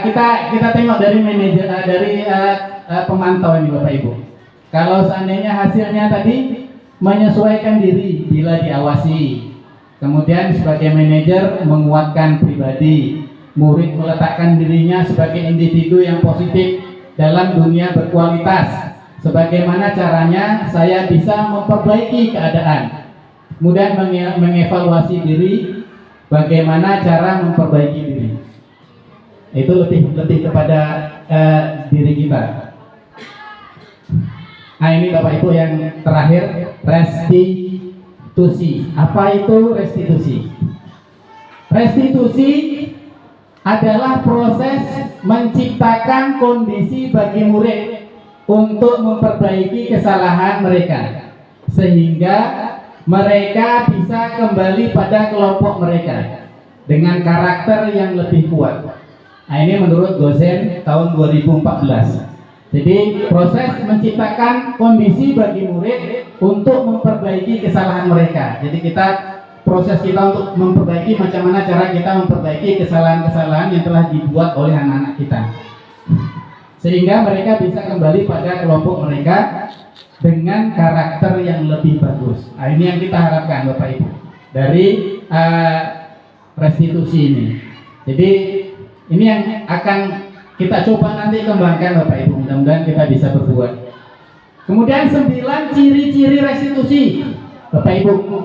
Kita tengok dari manajer, dari pemantau ini Bapak Ibu. Kalau seandainya hasilnya tadi menyesuaikan diri bila diawasi, kemudian sebagai manajer menguatkan pribadi, murid meletakkan dirinya sebagai individu yang positif dalam dunia berkualitas. Sebagaimana caranya saya bisa memperbaiki keadaan, kemudian mengevaluasi diri, bagaimana cara memperbaiki diri. Itu lebih kepada diri kita. Nah ini Bapak Ibu yang terakhir, restitusi. Apa itu restitusi? Restitusi adalah proses menciptakan kondisi bagi murid untuk memperbaiki kesalahan mereka, sehingga mereka bisa kembali pada kelompok mereka dengan karakter yang lebih kuat. Nah ini menurut dosen tahun 2014. Jadi proses menciptakan kondisi bagi murid untuk memperbaiki kesalahan mereka. Jadi proses kita untuk memperbaiki, macam mana cara kita memperbaiki kesalahan-kesalahan yang telah dibuat oleh anak-anak kita, sehingga mereka bisa kembali pada kelompok mereka dengan karakter yang lebih bagus. Nah, ini yang kita harapkan Bapak Ibu dari restitusi ini. Jadi ini yang akan kita coba nanti kembangkan Bapak Ibu, mudah-mudahan kita bisa berbuat. Kemudian 9 ciri-ciri restitusi Bapak Ibu,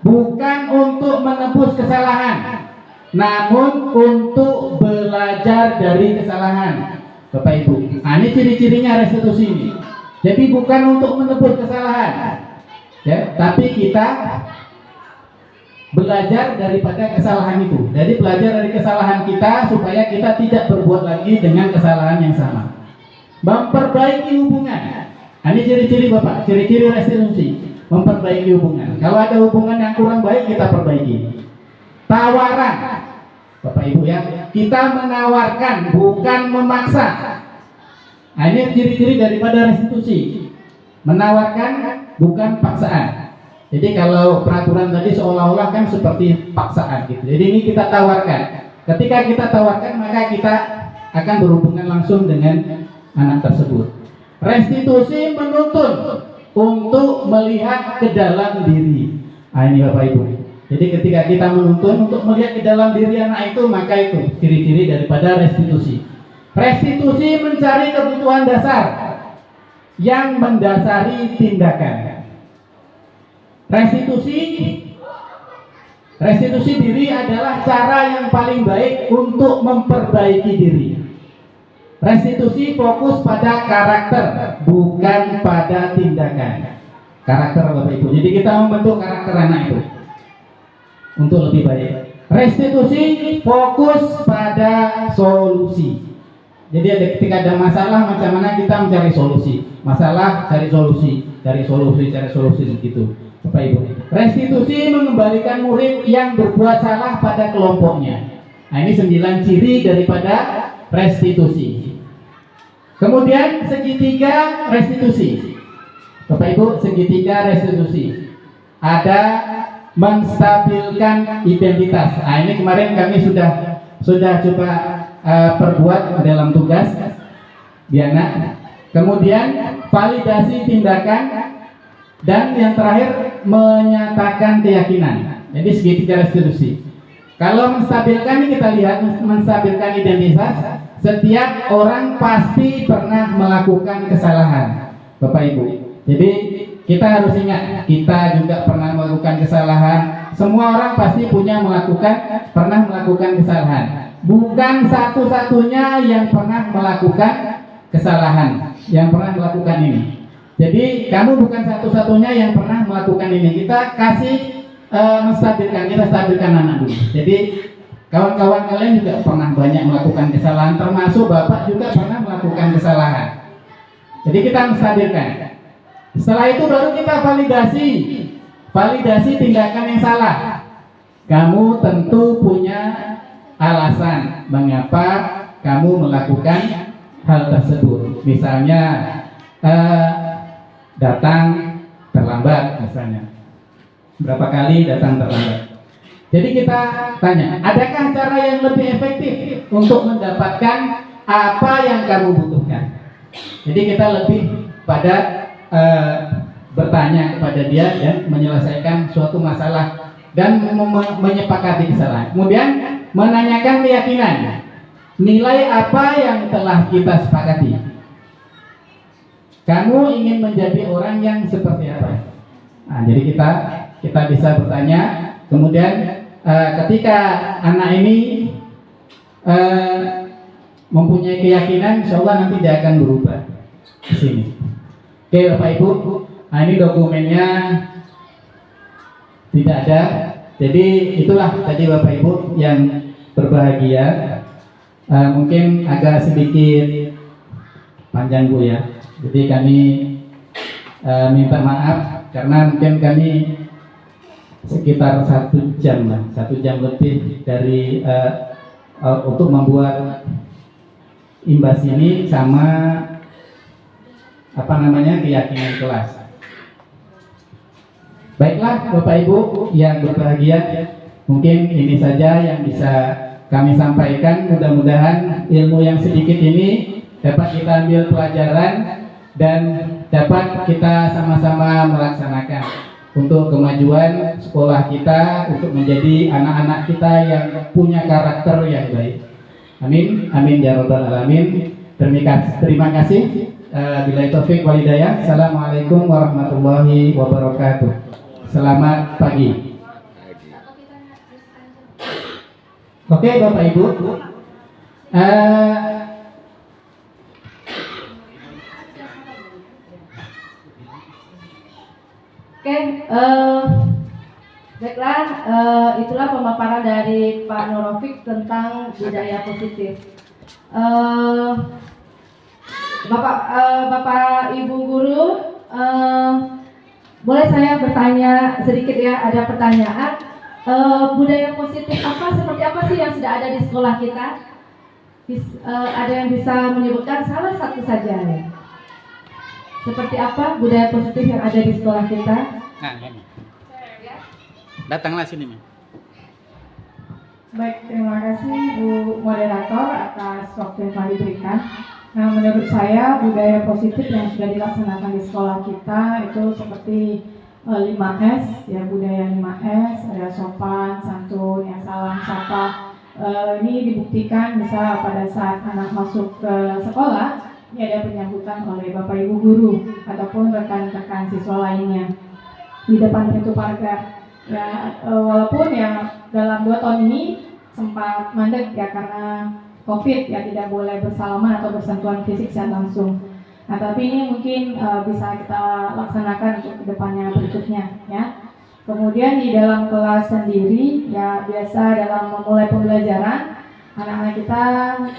bukan untuk menebus kesalahan, namun untuk belajar dari kesalahan Bapak Ibu. Nah ini ciri-cirinya restitusi ini. Jadi bukan untuk menebus kesalahan, ya, tapi kita belajar daripada kesalahan itu. Jadi belajar dari kesalahan kita supaya kita tidak berbuat lagi dengan kesalahan yang sama. Memperbaiki hubungan. Nah, ini ciri-ciri Bapak, ciri-ciri restitusi. Memperbaiki hubungan. Kalau ada hubungan yang kurang baik, kita perbaiki. Tawaran, Bapak Ibu ya, kita menawarkan bukan memaksa. Nah, ini ciri-ciri daripada restitusi. Menawarkan bukan paksaan. Jadi kalau peraturan tadi seolah-olah kan seperti paksaan gitu. Jadi ini kita tawarkan. Ketika kita tawarkan, maka kita akan berhubungan langsung dengan anak tersebut. Restitusi menuntun untuk melihat ke dalam diri. Nah ini Bapak Ibu. Jadi ketika kita menuntun untuk melihat ke dalam diri anak itu, maka itu ciri-ciri daripada restitusi. Restitusi mencari kebutuhan dasar yang mendasari tindakan. Restitusi diri adalah cara yang paling baik untuk memperbaiki diri. Restitusi fokus pada karakter, bukan pada tindakan. Karakter Bapak Ibu. Jadi kita membentuk karakter anak itu untuk lebih baik. Restitusi fokus pada solusi. Jadi ketika ada masalah, macam mana kita mencari solusi. Masalah, cari solusi, cari solusi begitu. Bapak Ibu. Restitusi mengembalikan murid yang berbuat salah pada kelompoknya. Nah ini 9 ciri daripada restitusi. Kemudian segitiga restitusi. Bapak Ibu, segitiga restitusi. Ada menstabilkan identitas. Nah ini kemarin kami sudah coba perbuat dalam tugas Diana. Kemudian validasi tindakan. Dan yang terakhir menyatakan keyakinan. Jadi segitiga restitusi. Kalau menstabilkan ini kita lihat, menstabilkan identitas. Setiap orang pasti pernah melakukan kesalahan, Bapak Ibu. Jadi kita harus ingat, kita juga pernah melakukan kesalahan. Semua orang pasti pernah melakukan kesalahan. Bukan satu-satunya yang pernah melakukan kesalahan, yang pernah melakukan ini. Jadi kamu bukan satu-satunya yang pernah melakukan ini. Kita kasih kita stabilkan anak dulu. Jadi kawan-kawan kalian juga pernah banyak melakukan kesalahan, termasuk Bapak juga pernah melakukan kesalahan. Jadi kita menstabilkan. Setelah itu baru kita validasi tindakan yang salah. Kamu tentu punya alasan mengapa kamu melakukan hal tersebut. Misalnya datang terlambat misalnya. Berapa kali datang terlambat. Jadi kita tanya, adakah cara yang lebih efektif untuk mendapatkan apa yang kamu butuhkan? Jadi kita lebih pada bertanya kepada dia dan menyelesaikan suatu masalah dan menyepakati kesalahan. Kemudian menanyakan keyakinan. Nilai apa yang telah kita sepakati? Kamu ingin menjadi orang yang seperti apa? Nah, jadi kita bisa bertanya. Kemudian ketika anak ini mempunyai keyakinan, insya Allah nanti dia akan berubah di sini. Oke Bapak Ibu, nah ini dokumennya tidak ada. Jadi itulah tadi Bapak Ibu yang berbahagia. Mungkin agak sedikit panjang Bu ya. Jadi kami minta maaf karena mungkin kami sekitar 1 jam lah, 1 jam lebih dari untuk membuat imbas ini sama keyakinan kelas. Baiklah Bapak Ibu yang berbahagia, mungkin ini saja yang bisa kami sampaikan. Mudah-mudahan ilmu yang sedikit ini dapat kita ambil pelajaran dan dapat kita sama-sama melaksanakan untuk kemajuan sekolah kita, untuk menjadi anak-anak kita yang punya karakter yang baik. Amin, amin ya rabbal alamin. Terima kasih. Billahi taufik wal hidayah. Assalamualaikum warahmatullahi wabarakatuh. Selamat pagi. Oke Bapak Ibu, baiklah, itulah pemaparan dari Pak Nurofik tentang budaya positif. Bapak Ibu guru, boleh saya bertanya sedikit ya, ada pertanyaan. Budaya positif seperti apa sih yang sudah ada di sekolah kita? Ada yang bisa menyebutkan salah satu saja ya? Seperti apa budaya positif yang ada di sekolah kita? nah ini. Datanglah sini. Baik, terima kasih Bu Moderator atas waktu yang telah diberikan. Nah, menurut saya budaya positif yang sudah dilaksanakan di sekolah kita itu seperti 5S, ya, budaya 5S, ada sopan, santun, ya, salam, sapa. Ini dibuktikan bisa pada saat anak masuk ke sekolah, ini ada penyambutan oleh Bapak Ibu guru ataupun rekan-rekan siswa lainnya di depan pintu pagar. Ya, walaupun ya dalam 2 tahun ini sempat mandek ya karena COVID, ya tidak boleh bersalaman atau bersentuhan fisik secara langsung. Nah, tapi ini mungkin bisa kita laksanakan untuk kedepannya berikutnya ya. Kemudian di dalam kelas sendiri ya biasa dalam memulai pembelajaran anak-anak kita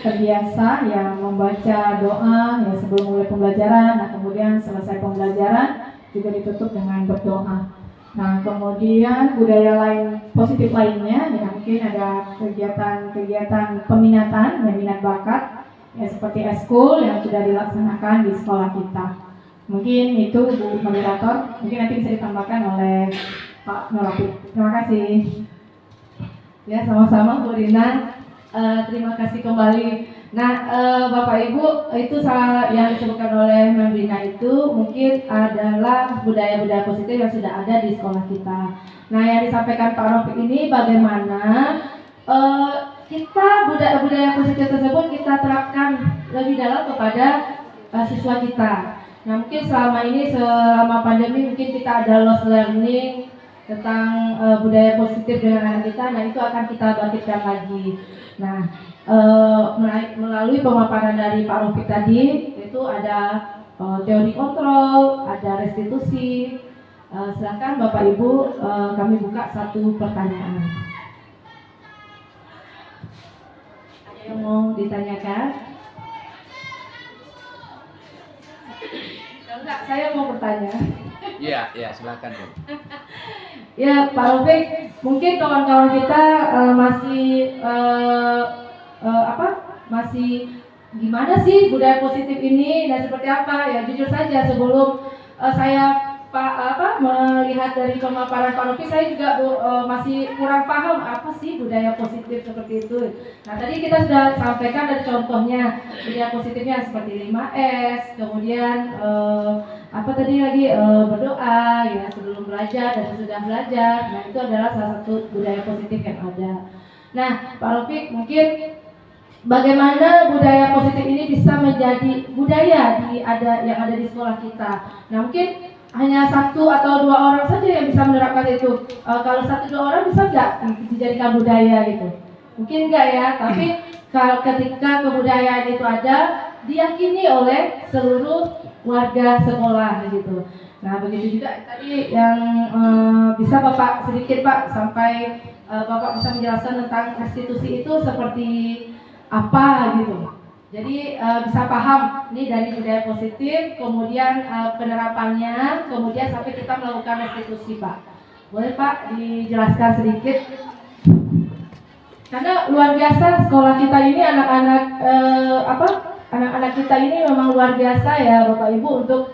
terbiasa ya membaca doa ya sebelum mulai pembelajaran. Nah, kemudian selesai pembelajaran juga ditutup dengan berdoa. Nah, kemudian budaya lain positif lainnya ya mungkin ada kegiatan-kegiatan peminatan ya, minat bakat ya seperti eskul yang sudah dilaksanakan di sekolah kita. Mungkin itu Bu Moderator, mungkin nanti bisa ditambahkan oleh Pak Nurofik. Terima kasih. Ya, sama-sama Bu Rina. Terima kasih kembali. Nah, Bapak Ibu, itu salah yang disebutkan oleh Mbak Rina itu mungkin adalah budaya-budaya positif yang sudah ada di sekolah kita. Nah, yang disampaikan Pak Nurofik ini bagaimana kita budaya positif tersebut kita terapkan lebih dalam kepada siswa kita. Nah, mungkin selama pandemi mungkin kita ada lost learning tentang budaya positif dengan anak kita. Nah, itu akan kita bangkitkan lagi. Nah, melalui pemaparan dari Pak Rofik tadi itu ada teori kontrol, ada restitusi. Silakan Bapak Ibu, kami buka satu pertanyaan. Ada yang mau ditanyakan? Enggak, saya mau bertanya. Iya, silakan. Ya, Pak Rofik, mungkin kawan-kawan kita masih gimana sih budaya positif ini dan seperti apa? Ya, jujur saja sebelum saya melihat dari pemaparan Pak Rofik, saya juga masih kurang paham apa sih budaya positif seperti itu. Nah, tadi kita sudah sampaikan dari contohnya budaya positifnya seperti 5S, kemudian berdoa ya sebelum belajar dan sesudah belajar. Nah, itu adalah salah satu budaya positif yang ada. Nah, Pak Rofik, mungkin bagaimana budaya positif ini bisa menjadi budaya yang ada di sekolah kita. Nah, mungkin hanya 1 atau 2 orang saja yang bisa menerapkan itu. Kalau 1-2 orang bisa nggak dijadikan budaya gitu? Mungkin enggak ya, tapi kalau ketika kebudayaan itu ada, diyakini oleh seluruh warga sekolah gitu. Nah begitu juga tadi yang bisa Bapak sedikit Pak sampai Bapak bisa menjelaskan tentang restitusi itu seperti apa gitu. Jadi bisa paham ini dari budaya positif, kemudian penerapannya, kemudian sampai kita melakukan restitusi Pak. Boleh Pak dijelaskan sedikit? Karena luar biasa sekolah kita ini anak-anak anak-anak kita ini memang luar biasa ya Bapak Ibu untuk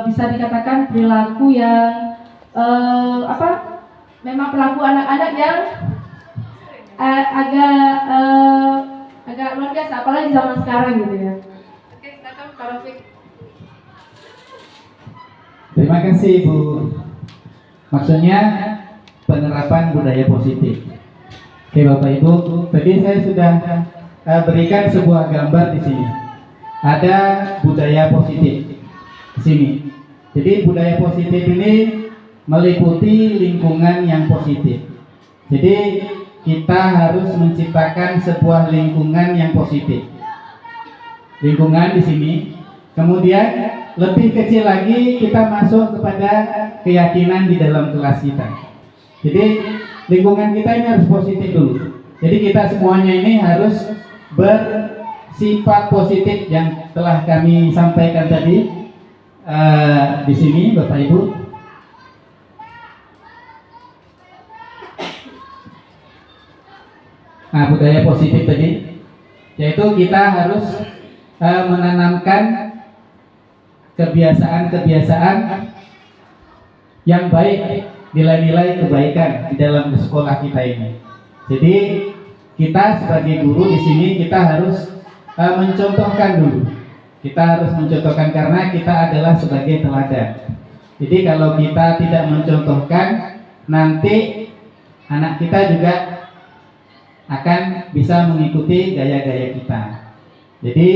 bisa dikatakan perilaku yang memang perilaku anak-anak yang agak luar biasa apalagi zaman sekarang gitu ya. Oke, silakan Pak Rafiq. Terima kasih Bu. Maksudnya penerapan budaya positif. Oke Bapak Ibu, tadi saya sudah berikan sebuah gambar di sini. Ada budaya positif di sini. Jadi budaya positif ini meliputi lingkungan yang positif. Jadi kita harus menciptakan sebuah lingkungan yang positif. Lingkungan di sini. Kemudian lebih kecil lagi kita masuk kepada keyakinan di dalam kelas kita. Jadi lingkungan kita ini harus positif dulu. Jadi kita semuanya ini harus bersifat positif yang telah kami sampaikan tadi di sini, Bapak Ibu. Nah, budaya positif tadi, yaitu kita harus menanamkan kebiasaan-kebiasaan yang baik, nilai-nilai kebaikan di dalam sekolah kita ini. Jadi kita sebagai guru di sini kita harus mencontohkan dulu. Kita harus mencontohkan karena kita adalah sebagai teladan. Jadi kalau kita tidak mencontohkan, nanti anak kita juga akan bisa mengikuti gaya-gaya kita. Jadi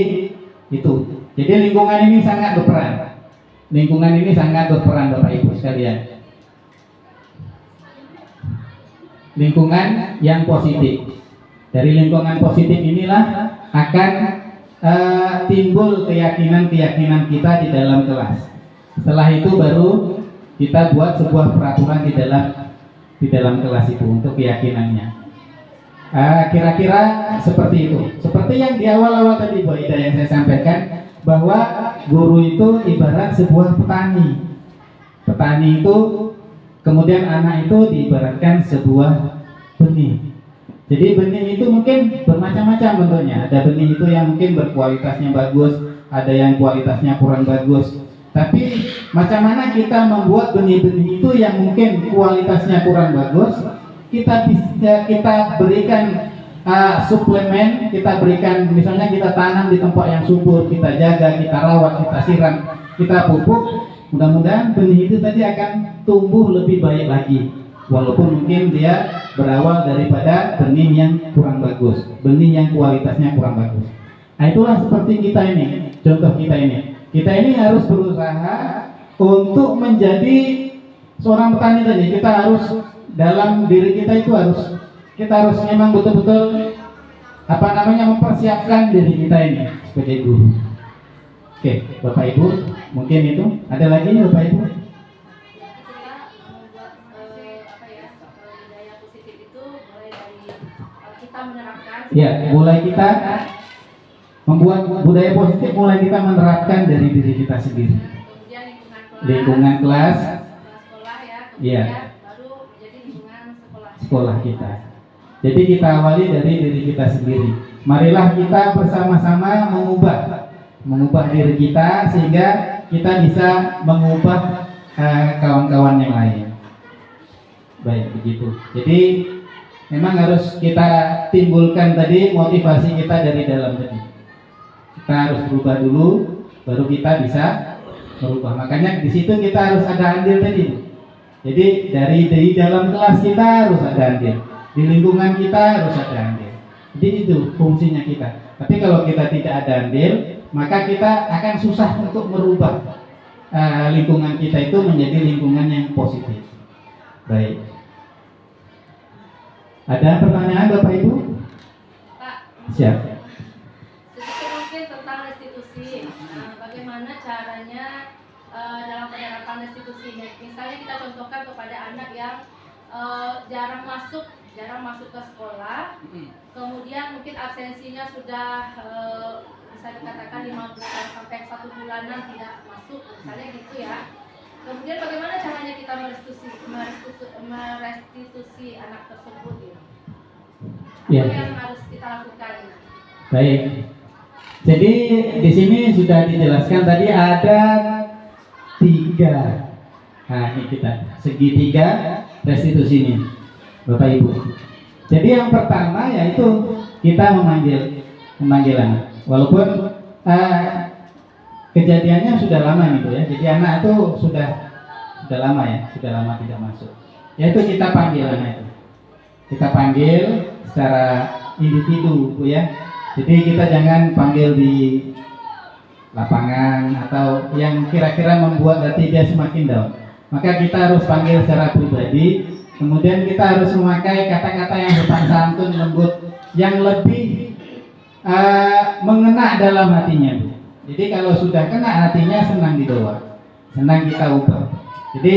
itu. Jadi lingkungan ini sangat berperan. Lingkungan ini sangat berperan Bapak Ibu sekalian. Lingkungan yang positif. Dari lingkungan positif inilah akan timbul keyakinan-keyakinan kita di dalam kelas. Setelah itu baru kita buat sebuah peraturan di dalam kelas itu untuk keyakinannya. Kira-kira seperti itu. Seperti yang di awal-awal tadi Bu Ida yang saya sampaikan, bahwa guru itu ibarat sebuah petani. Petani itu kemudian anak itu diibaratkan sebuah benih. Jadi benih itu mungkin bermacam-macam bentuknya. Ada benih itu yang mungkin berkualitasnya bagus, ada yang kualitasnya kurang bagus. Tapi macam mana kita membuat benih-benih itu yang mungkin kualitasnya kurang bagus, kita berikan suplemen, kita berikan, misalnya kita tanam di tempat yang subur, kita jaga, kita rawat, kita siram, kita pupuk, mudah-mudahan benih itu tadi akan tumbuh lebih baik lagi, walaupun mungkin dia berawal daripada benih yang kurang bagus, benih yang kualitasnya kurang bagus. Nah itulah seperti kita ini, contoh kita ini harus berusaha untuk menjadi seorang petani tadi. Kita harus dalam diri kita itu kita harus memang betul-betul mempersiapkan diri kita ini sebagai guru. Oke, Bapak Ibu, mungkin itu. Ada lagi Bapak Ibu? Budaya positif itu mulai dari kita menerapkan. Ya, mulai kita membuat budaya positif, mulai kita menerapkan dari diri kita sendiri. Kemudian Lingkungan kelas, sekolah ya. Iya. Baru jadi lingkungan sekolah kita. Jadi kita awali dari diri kita sendiri. Marilah kita bersama-sama mengubah diri kita sehingga kita bisa mengubah kawan-kawan yang lain. Baik, begitu. Jadi memang harus kita timbulkan tadi motivasi kita dari dalam tadi. Kita harus berubah dulu, baru kita bisa berubah. Makanya di situ kita harus ada andil tadi. Jadi dari dalam kelas kita harus ada andil, di lingkungan kita harus ada andil. Jadi itu fungsinya kita. Tapi kalau kita tidak ada andil, maka kita akan susah untuk merubah lingkungan kita itu menjadi lingkungan yang positif. Baik. Ada pertanyaan Bapak Ibu? Pak, Siap. sedikit mungkin tentang restitusi. Bagaimana caranya persoalan restitusinya. Misalnya kita contohkan kepada anak yang jarang masuk ke sekolah, kemudian mungkin absensinya sudah bisa dikatakan 5 bulan sampai 1 bulanan tidak masuk, misalnya gitu ya. Kemudian bagaimana caranya kita merestitusi anak tersebut ya? Apa yang harus kita lakukan? Baik. Jadi di sini sudah dijelaskan tadi ada 3. Nah, ini kita segitiga restitusi ini, Bapak Ibu. Jadi yang pertama yaitu kita memanggil anak. Walaupun kejadiannya sudah lama gitu ya. Jadi anak itu sudah lama ya, sudah lama tidak masuk. Yaitu kita panggil anak itu. Kita panggil secara individu, Bu ya. Jadi kita jangan panggil di lapangan atau yang kira-kira membuat hati dia semakin down. Maka kita harus panggil secara pribadi. Kemudian kita harus memakai kata-kata yang sopan santun, lembut, yang lebih mengena dalam hatinya, Bu. Jadi kalau sudah kena hatinya, senang dibawa, senang kita ubah. Jadi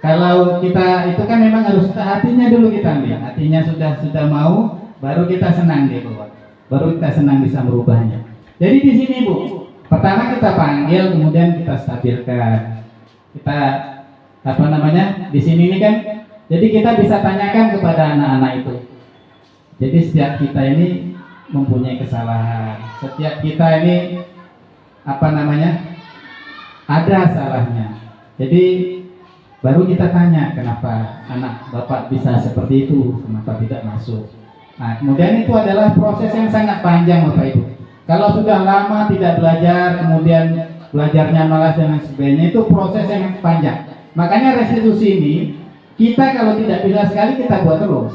kalau kita itu kan memang harus hatinya dulu kita ambil. Hatinya sudah mau, baru kita senang dibawa, baru kita senang bisa merubahnya. Jadi di sini, Bu, pertama kita panggil, kemudian kita stabilkan. Kita di sini ini kan. Jadi kita bisa tanyakan kepada anak-anak itu. Jadi setiap kita ini mempunyai kesalahan. Setiap kita ini ada salahnya. Jadi baru kita tanya kenapa anak Bapak bisa seperti itu, kenapa tidak masuk. Nah, kemudian itu adalah proses yang sangat panjang, Bapak Ibu. Kalau sudah lama tidak belajar, kemudian belajarnya malas dan lain sebagainya, itu proses yang panjang. Makanya restitusi ini kita kalau tidak bisa sekali kita buat terus.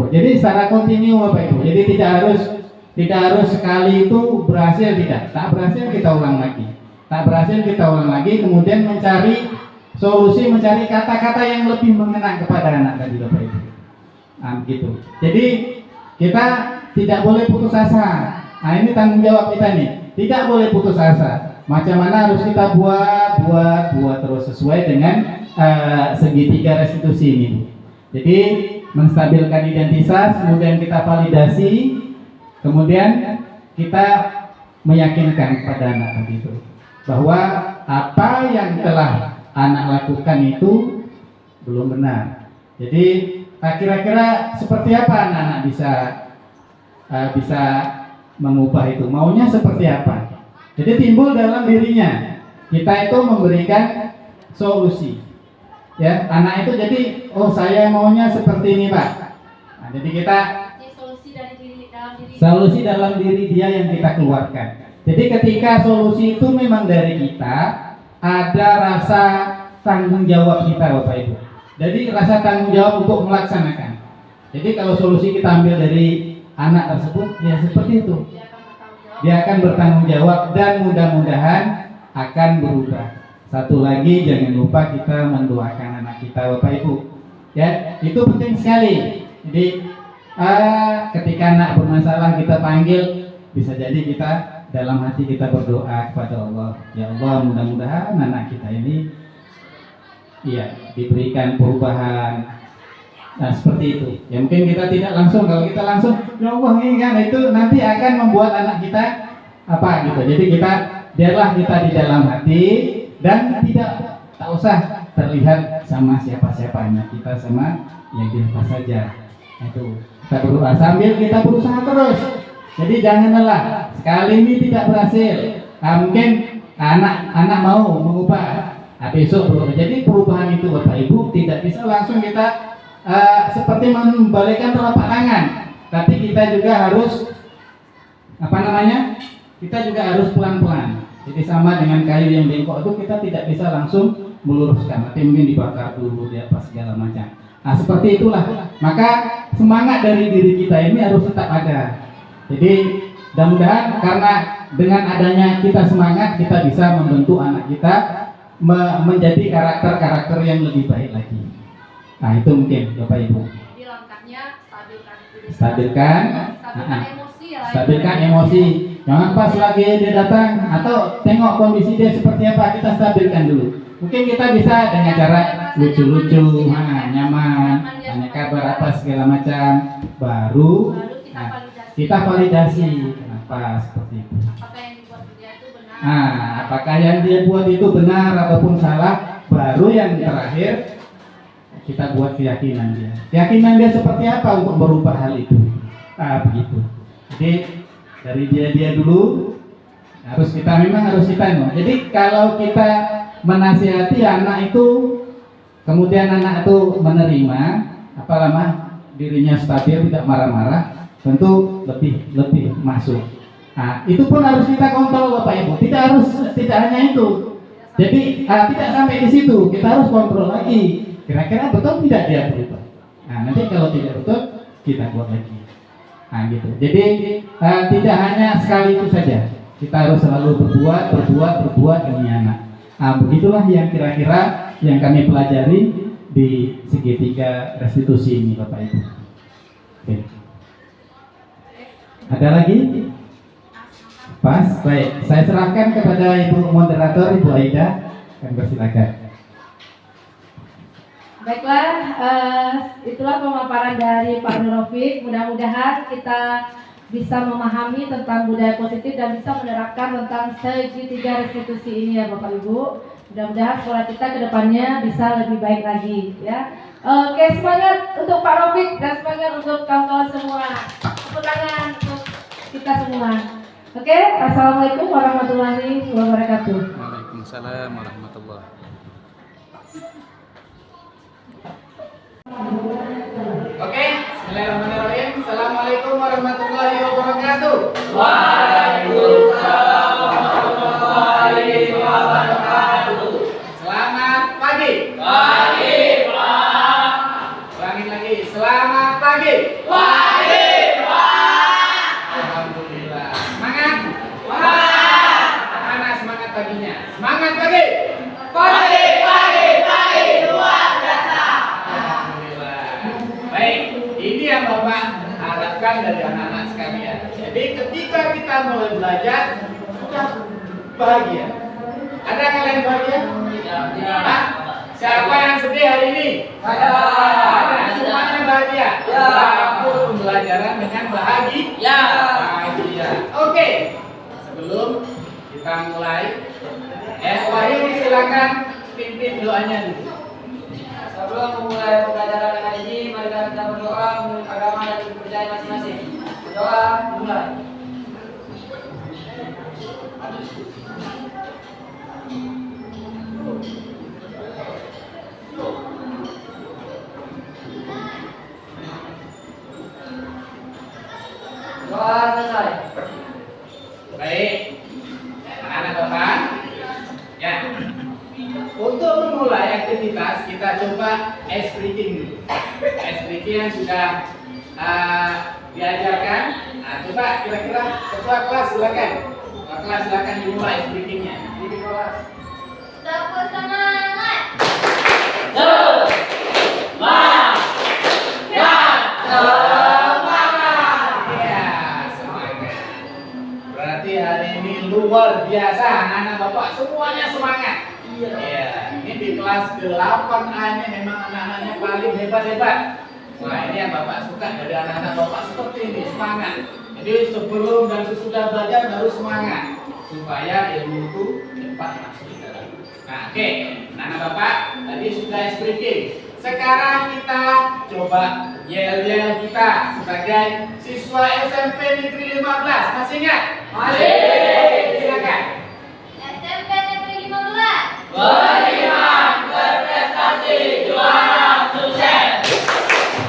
Jadi secara kontinu, Bapak Ibu. Jadi tidak harus sekali itu berhasil, tidak. Tak berhasil kita ulang lagi. Tak berhasil kita ulang lagi, kemudian mencari solusi, mencari kata-kata yang lebih mengena kepada anak tadi, Bapak Ibu. Nah, begitu. Jadi kita tidak boleh putus asa. Nah, ini tanggung jawab kita nih. Tidak boleh putus asa. Macam mana harus kita buat terus sesuai dengan segitiga restitusi ini. Jadi menstabilkan identitas, kemudian kita validasi, kemudian kita meyakinkan kepada anak tadi itu bahwa apa yang telah anak lakukan itu belum benar. Jadi kira-kira seperti apa anak-anak bisa mengubah itu, maunya seperti apa. Jadi timbul dalam dirinya, kita itu memberikan solusi. Ya, anak itu jadi, oh saya maunya seperti ini, Pak. Nah, jadi kita solusi dalam diri dia yang kita keluarkan. Jadi ketika solusi itu memang dari kita, ada rasa tanggung jawab kita, Bapak Ibu. Jadi rasa tanggung jawab untuk melaksanakan. Jadi kalau solusi kita ambil dari anak tersebut, ya seperti itu. Dia akan bertanggung jawab dan mudah-mudahan akan berubah. Satu lagi, jangan lupa kita mendoakan anak kita, Bapak Ibu. Ya, itu penting sekali. Jadi ketika anak bermasalah kita panggil, bisa jadi kita dalam hati kita berdoa kepada Allah. Ya Allah, mudah-mudahan anak kita ini diberikan perubahan. Nah, seperti itu. Ya mungkin kita tidak langsung, kalau kita langsung, ya Allah ini kan itu nanti akan membuat anak kita gitu. Jadi biarlah kita di dalam hati dan tak usah terlihat sama siapa-siapanya, kita sama yang biasa saja. Itu kita berdoa sambil kita berusaha terus. Jadi jangan lelah. Sekali ini tidak berhasil, mungkin anak mau mengubah. Besok berubah. Jadi perubahan itu, Bapak Ibu, tidak bisa langsung kita seperti membalikkan telapak tangan, tapi kita juga harus kita juga harus pelan-pelan. Jadi sama dengan kayu yang bengkok itu, kita tidak bisa langsung meluruskan, tapi mungkin dibakar dulu di atas segala macam. Nah, seperti itulah. Maka semangat dari diri kita ini harus tetap ada. Jadi mudah-mudahan karena dengan adanya kita semangat, kita bisa membentuk anak kita menjadi karakter-karakter yang lebih baik lagi. Nah, itu mungkin Bapak Ibu. Jadi langkahnya Stabilkan emosi ya. Stabilkan emosi. Jangan pas lagi dia datang atau tengok kondisi dia seperti apa, kita stabilkan dulu. Mungkin kita bisa dengan cara lucu-lucu, nyaman, tanya kabar apa segala macam, baru kita validasi. Kenapa seperti itu? Apakah yang dia buat itu benar ataupun salah? Baru yang terakhir kita buat keyakinan dia. Keyakinan dia seperti apa untuk merubah hal itu? Begitu. Jadi dari dia dulu memang harus kita. Jadi kalau kita menasihati anak itu, kemudian anak itu menerima, dirinya stabil, tidak marah-marah, tentu lebih masuk. Itu pun harus kita kontrol Bapak Ibu. Tidak hanya itu. Jadi tidak sampai di situ, kita harus kontrol lagi. Kira-kira betul tidak dia berubah. Nanti kalau tidak betul, kita buat lagi. Gitu. Jadi tidak hanya sekali itu saja. Kita harus selalu berbuat demi anak. Begitulah yang kira-kira yang kami pelajari di segitiga restitusi ini, Bapak Ibu. Oke. Ada lagi? Pas, baik. Saya serahkan kepada Ibu Moderator, Ibu Aida. Kami persilakan. Baiklah, itulah pemaparan dari Pak Nurofik. Mudah-mudahan kita bisa memahami tentang budaya positif dan bisa menerapkan tentang segitiga restitusi ini ya Bapak Ibu. Mudah-mudahan sekolah kita ke depannya bisa lebih baik lagi ya. Oke, semangat untuk Pak Rofik dan semangat untuk kawan-kawan semua. Tepuk tangan untuk kita semua. Oke, assalamualaikum warahmatullahi wabarakatuh. Waalaikumsalam warahmatullahi. Oke, bismillahirrahmanirrahim. Assalamualaikum warahmatullahi wabarakatuh. Waalaikumsalam warahmatullahi wabarakatuh. Selamat pagi. Pagi, Pak. Ulangin lagi. Selamat pagi. Pagi, Pak. Alhamdulillah. Semangat. Semangat. Mana semangat paginya? Semangat pagi. Pagi, pagi, pagi, luar biasa. Alhamdulillah. Baik, ini yang Bapak harapkan dari anak-anak sekalian. Jadi ketika kita mulai belajar, sudah bahagia. Ada kalian bahagia? Hah? Siapa yang sedih hari ini? Ada. Semuanya bahagia. Satu pembelajaran dengan bahagia. Bahagia. Oke. Sebelum kita mulai, Wahyu silakan pimpin doanya dulu. Sebelum memulai pembelajaran hari ini, mari kita berdoa menurut agama dan kepercayaan masing-masing. Doa mulai. Doa selesai. Baik, anak-anak Bapak, ya. Untuk memulai aktivitas kita coba ice breaking dulu. Ice breaking yang sudah diajarkan. Coba kira-kira ketua kelas silakan. Ketua kelas silakan dimulai ice breakingnya. Di kelas. Tepuk semangat. Ya, semangat. Berarti hari ini luar biasa anak-anak Bapak semuanya semangat. Iya, ini di kelas 8A ini memang anak-anaknya paling hebat-hebat. Nah, ini yang Bapak suka dari anak-anak Bapak seperti ini, semangat. Jadi sebelum dan sesudah belajar harus semangat supaya ilmu itu cepat masuk di dalam. Nah, oke. Anak-anak Bapak tadi sudah speaking. Sekarang kita coba yel-yel kita sebagai siswa SMP Negeri 15. Masih ingat? Masih. Silakan. SMP Negeri 15. Beriman, berprestasi, juara, sukses.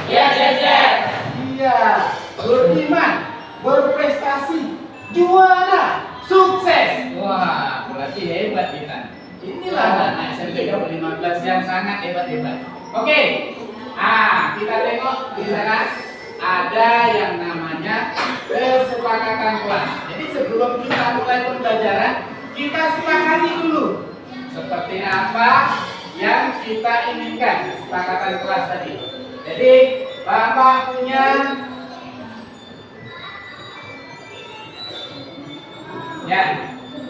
Yes, yes, yes. Iya, beriman, berprestasi, juara, sukses. Wah, berarti hebat kita. Inilah anak SMP 15 yang sangat hebat-hebat. Oke, kita tengok di sana ada yang namanya kesepakatan kelas. Jadi sebelum kita mulai pembelajaran, kita sepakati dulu seperti apa yang kita inginkan kesepakatan kelas tadi. Jadi Bapak punya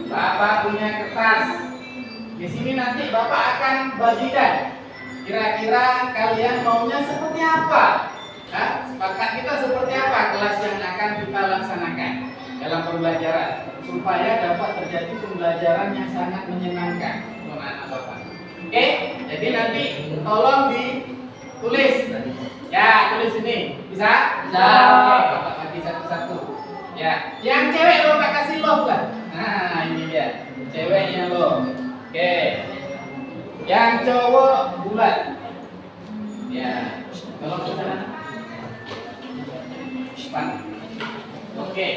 Bapak punya kertas Di sini nanti Bapak akan bagikan. Kira-kira kalian maunya seperti apa? Sepakat kita seperti apa kelas yang akan kita laksanakan dalam pembelajaran supaya dapat terjadi pembelajaran yang sangat menyenangkan untuk anak Bapak. Oke, jadi nanti tolong ditulis. Ya, tulis ini. Bisa? Bisa. Oke, Bapak bagi satu-satu. Ya, yang cewek Bapak kasih love lah. Nah, ini dia. Ceweknya love. Oke. Yang cowok bulat. Ya, tolong ke sana. Cepat. Oke.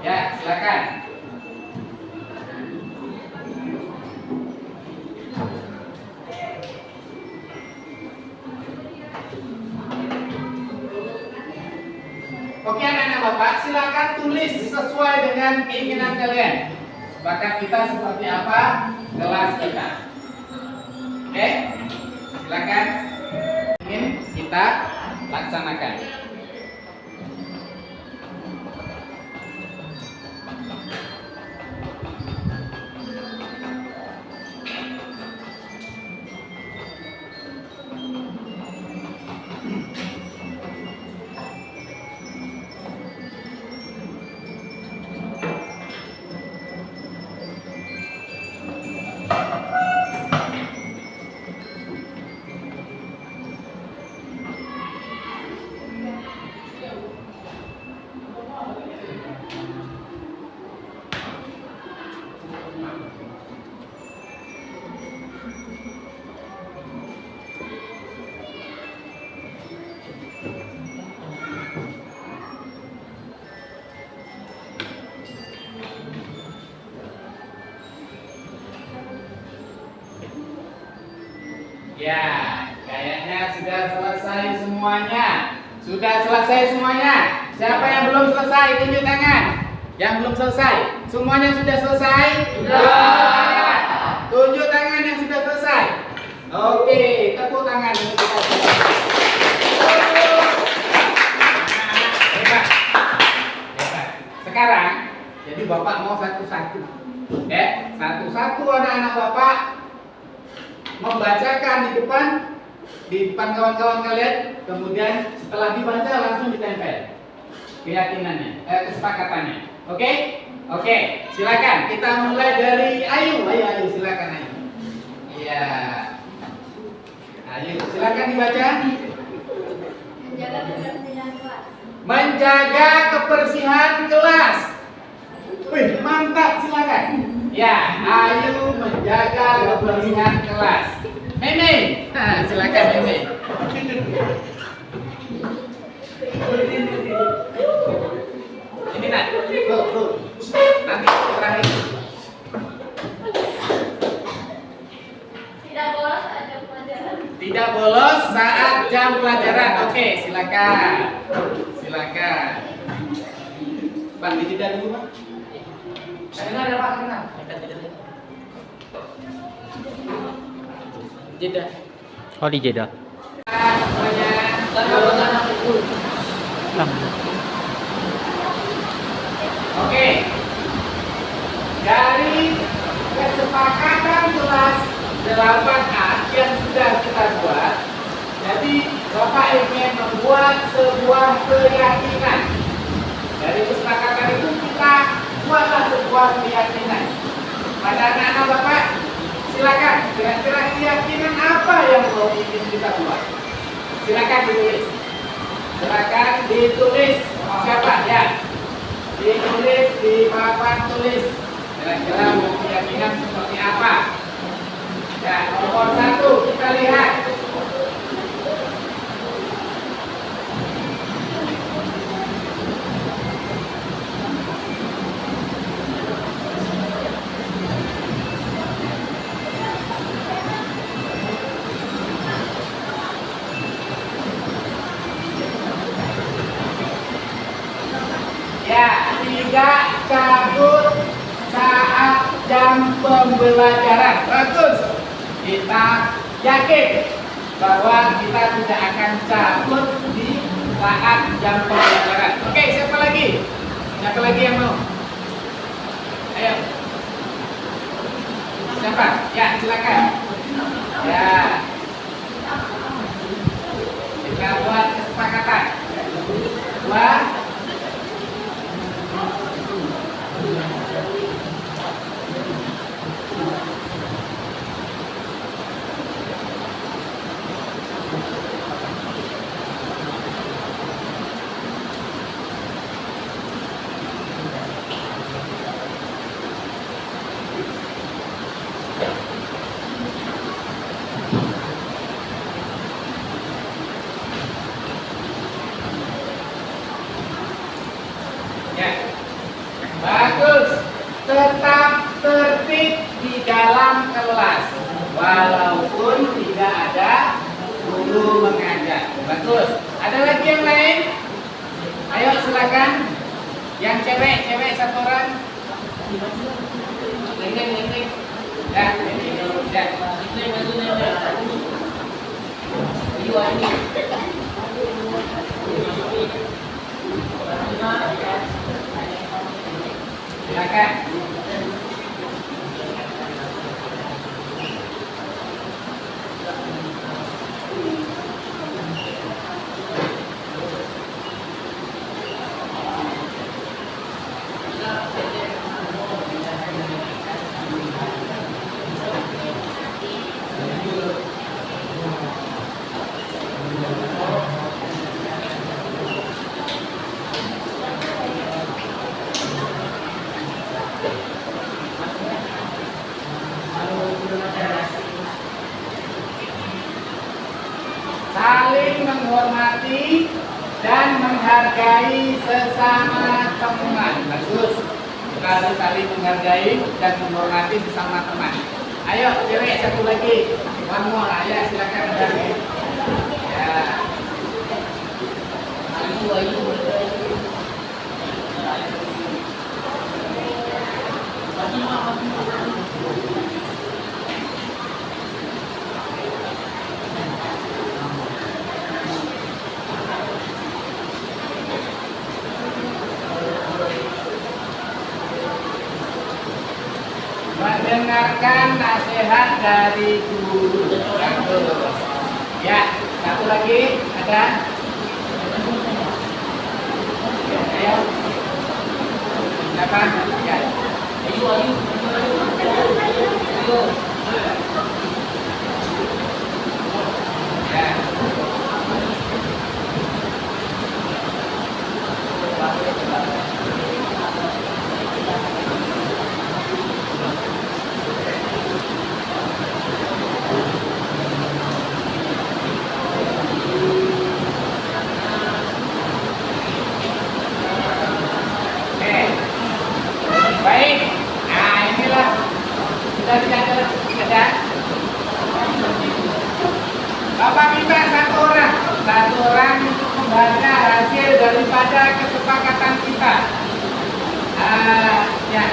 Ya, silakan. Oke anak-anak Bapak, silakan tulis sesuai dengan keinginan kalian. Bakat kita seperti apa kelas kita. Oke, silakan ingin kita laksanakan. Ya, kayaknya sudah selesai semuanya. Sudah selesai semuanya. Siapa yang belum selesai tunjuk tangan. Yang belum selesai. Semuanya sudah selesai? Sudah. Tunjuk tangan yang sudah selesai. Oke, tepuk tangan untuk kita semua. Hebat. Hebat. Sekarang, jadi Bapak mau satu-satu. Satu-satu anak-anak Bapak membacakan di depan kawan-kawan kalian, kemudian setelah dibaca langsung ditempel keyakinannya, kesepakatannya. Oke, silakan kita mulai dari Ayu, silakan Ayu. Iya, Ayu, silakan dibaca. Menjaga kebersihan kelas. Menjaga kebersihan kelas. Wih, mantap, silakan. Ya, Ayu menjaga kebersihan kelas. Meme, silakan Meme. Ini nak, tuh. Nanti terakhir. Tidak bolos saat jam pelajaran. Tidak bolos saat jam pelajaran. Oke, silakan. Bang, di jeda dulu, Bang. Dengar ya Pak, dengar. Jeda. Oh, di jeda. Semuanya. Oke. Dari kesepakatan kelas 8A yang sudah kita buat, jadi Bapak ingin membuat sebuah keyakinan. Dari kesepakatan itu kita buatlah sebuah keyakinan. Pada anak-anak Bapak, silakan. Kira-kira keyakinan apa yang mau ingin kita buat? Silakan ditulis. Siapa ya? Ditulis di papan tulis. Kira-kira mau keyakinan seperti apa? Ya, nomor 1 kita lihat. Ya, tidak cabut saat jam pembelajaran. Bagus. Kita yakin bahwa kita tidak akan cabut di saat jam pembelajaran. Oke, siapa lagi? Siapa lagi yang mau? Ayo. Ya. Bagus. Tetap tertib di dalam kelas walaupun tidak ada guru mengajar. Bagus. Ada lagi yang lain? Ayo silakan. Yang cewek satu orang. Lengkeng. Ya, ini. Ya. Silakan. Saling menghormati dan menghargai sesama teman. Bagus. Kita saling menghargai dan menghormati sesama teman. Ayo, cewek satu lagi. One more. Ayo, silakan menghargai. Ya. Mendengarkan nasihat dari guru. Bagus. Ya, satu lagi ada. Ayo. Siapa? Ya. Ayo. Ya. Baik, nah inilah sudah tidak ada. Bapak minta satu orang untuk membaca hasil daripada kesepakatan kita. Ya,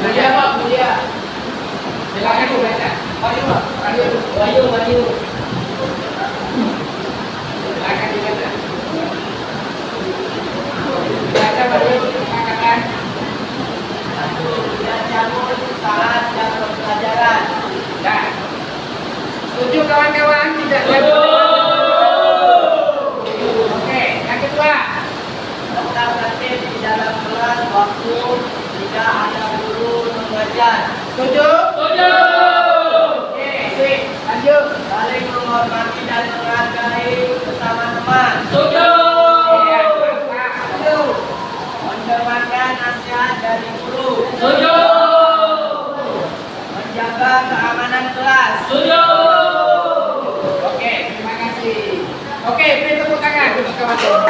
mulia Pak, mulia. Silakan dibaca. Bayu. Silakan dibaca. Baca Bayu kesepakatan. Dan cabut saat jam pelajaran. Nah, setuju kawan-kawan? Tidak setuju. Oke, yang kedua. Tetap tertib di dalam kelas waktu tidak ada guru mengajar. Setuju? Setuju. Oke, sip. Lanjut. Saling menghormati dan menghargai bersama teman. Setuju. Iya, mantap. Setuju. Mendengarkan nasihat dari guru. Setuju. Menjaga keamanan kelas. Setuju. Oke, terima kasih. Oke, beri tepuk tangan untuk kawan-kawan.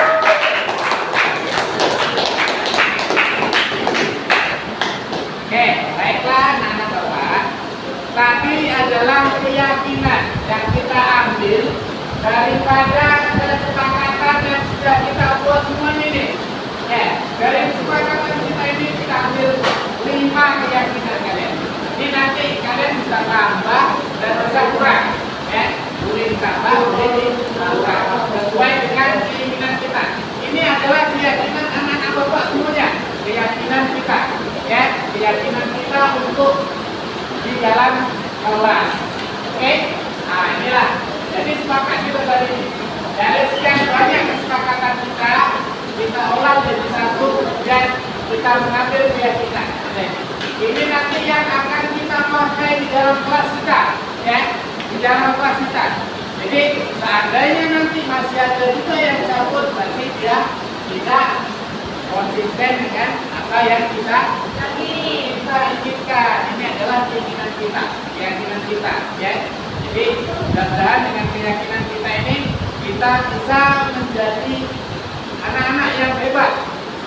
Oke, baiklah anak-anak Bapak. Tadi adalah keyakinan yang kita ambil daripada kesepakatan yang sudah kita buat semuanya ini. Ya, dari kesepakatan kita ini kita ambil 5 keyakinan kalian. Ini nanti kalian bisa tambah dan bisa kurang. Ya, boleh ditambah, boleh dikurang sesuai dengan keinginan kita. Ini adalah keyakinan anak-anak Bapak semuanya. Keyakinan kita, ya, keyakinan kita untuk di dalam kelas. Oke, nah inilah. Jadi sepakat kita tadi. Dari sekian banyak kesepakatan kita olah jadi satu dan kita mengambil keyakinan. Ini nanti yang akan kita pakai di dalam kelas kita, ya, di dalam kelas kita. Jadi seandainya nanti masih ada juga yang cabut, berarti dia tidak konsisten dengan apa yang kita inginkan. Ini adalah keinginan kita, keyakinan kita, ya. Jadi mudah-mudahan dengan keyakinan kita ini kita bisa menjadi anak-anak yang hebat,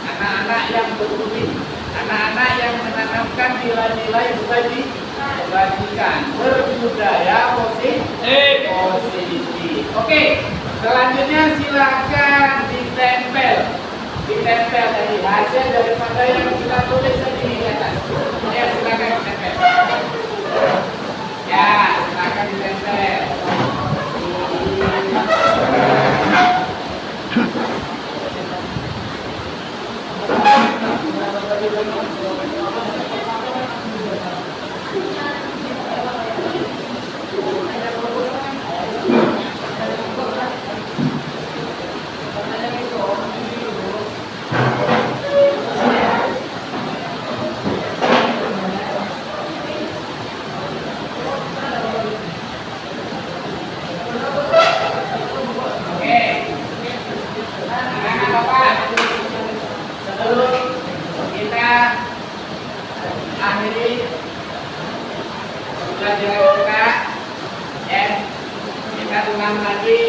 anak-anak yang berunding. Anak-anak yang menanamkan nilai-nilai kebajikan, berbudaya positif. Oke, selanjutnya silakan ditempel dari hasil daripada yang kita tulis tadi di atas. Ya, silakan ditempel. Ya, silakan ditempel. Akhiri pelajaran kita, ya. Kita ulang lagi.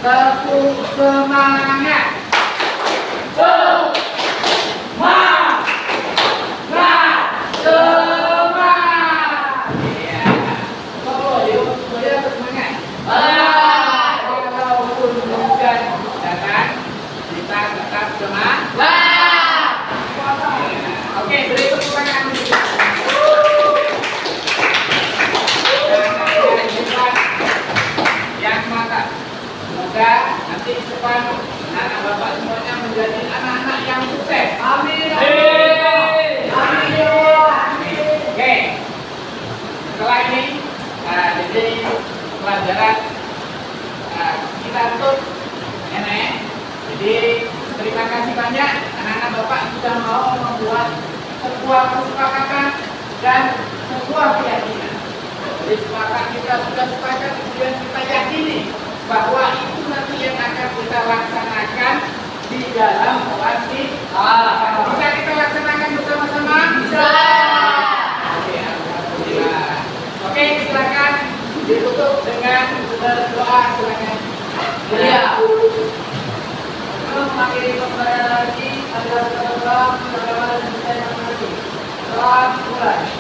Tepuk semangat. Semangat. Ya. Boleh semangat. Walaupun hujan datang, kita tetap semangat. Oke, beri tepuk tangan. Yang mata, semoga nanti ke depan anak bapak semuanya menjadi anak-anak yang sukses. Amin. Amin. Oke, setelah ini, jadi pelajaran kita tutup, nenek. Jadi terima kasih banyak anak-anak bapak sudah mau membuat sebuah kesepakatan dan sebuah keyakinan. Jadi kita sudah sepakat, kemudian kita yakini bahwa itu nanti yang akan kita laksanakan di dalam kelas kita. Bisa kita laksanakan bersama-sama? Bisa. Oke, alhamdulillah. Oke, silakan ditutup dengan berdoa, silakan. Iya. Mengakhiri pembelajaran lagi adalah berdoa, berdoa dan berdoa. Selamat mulai.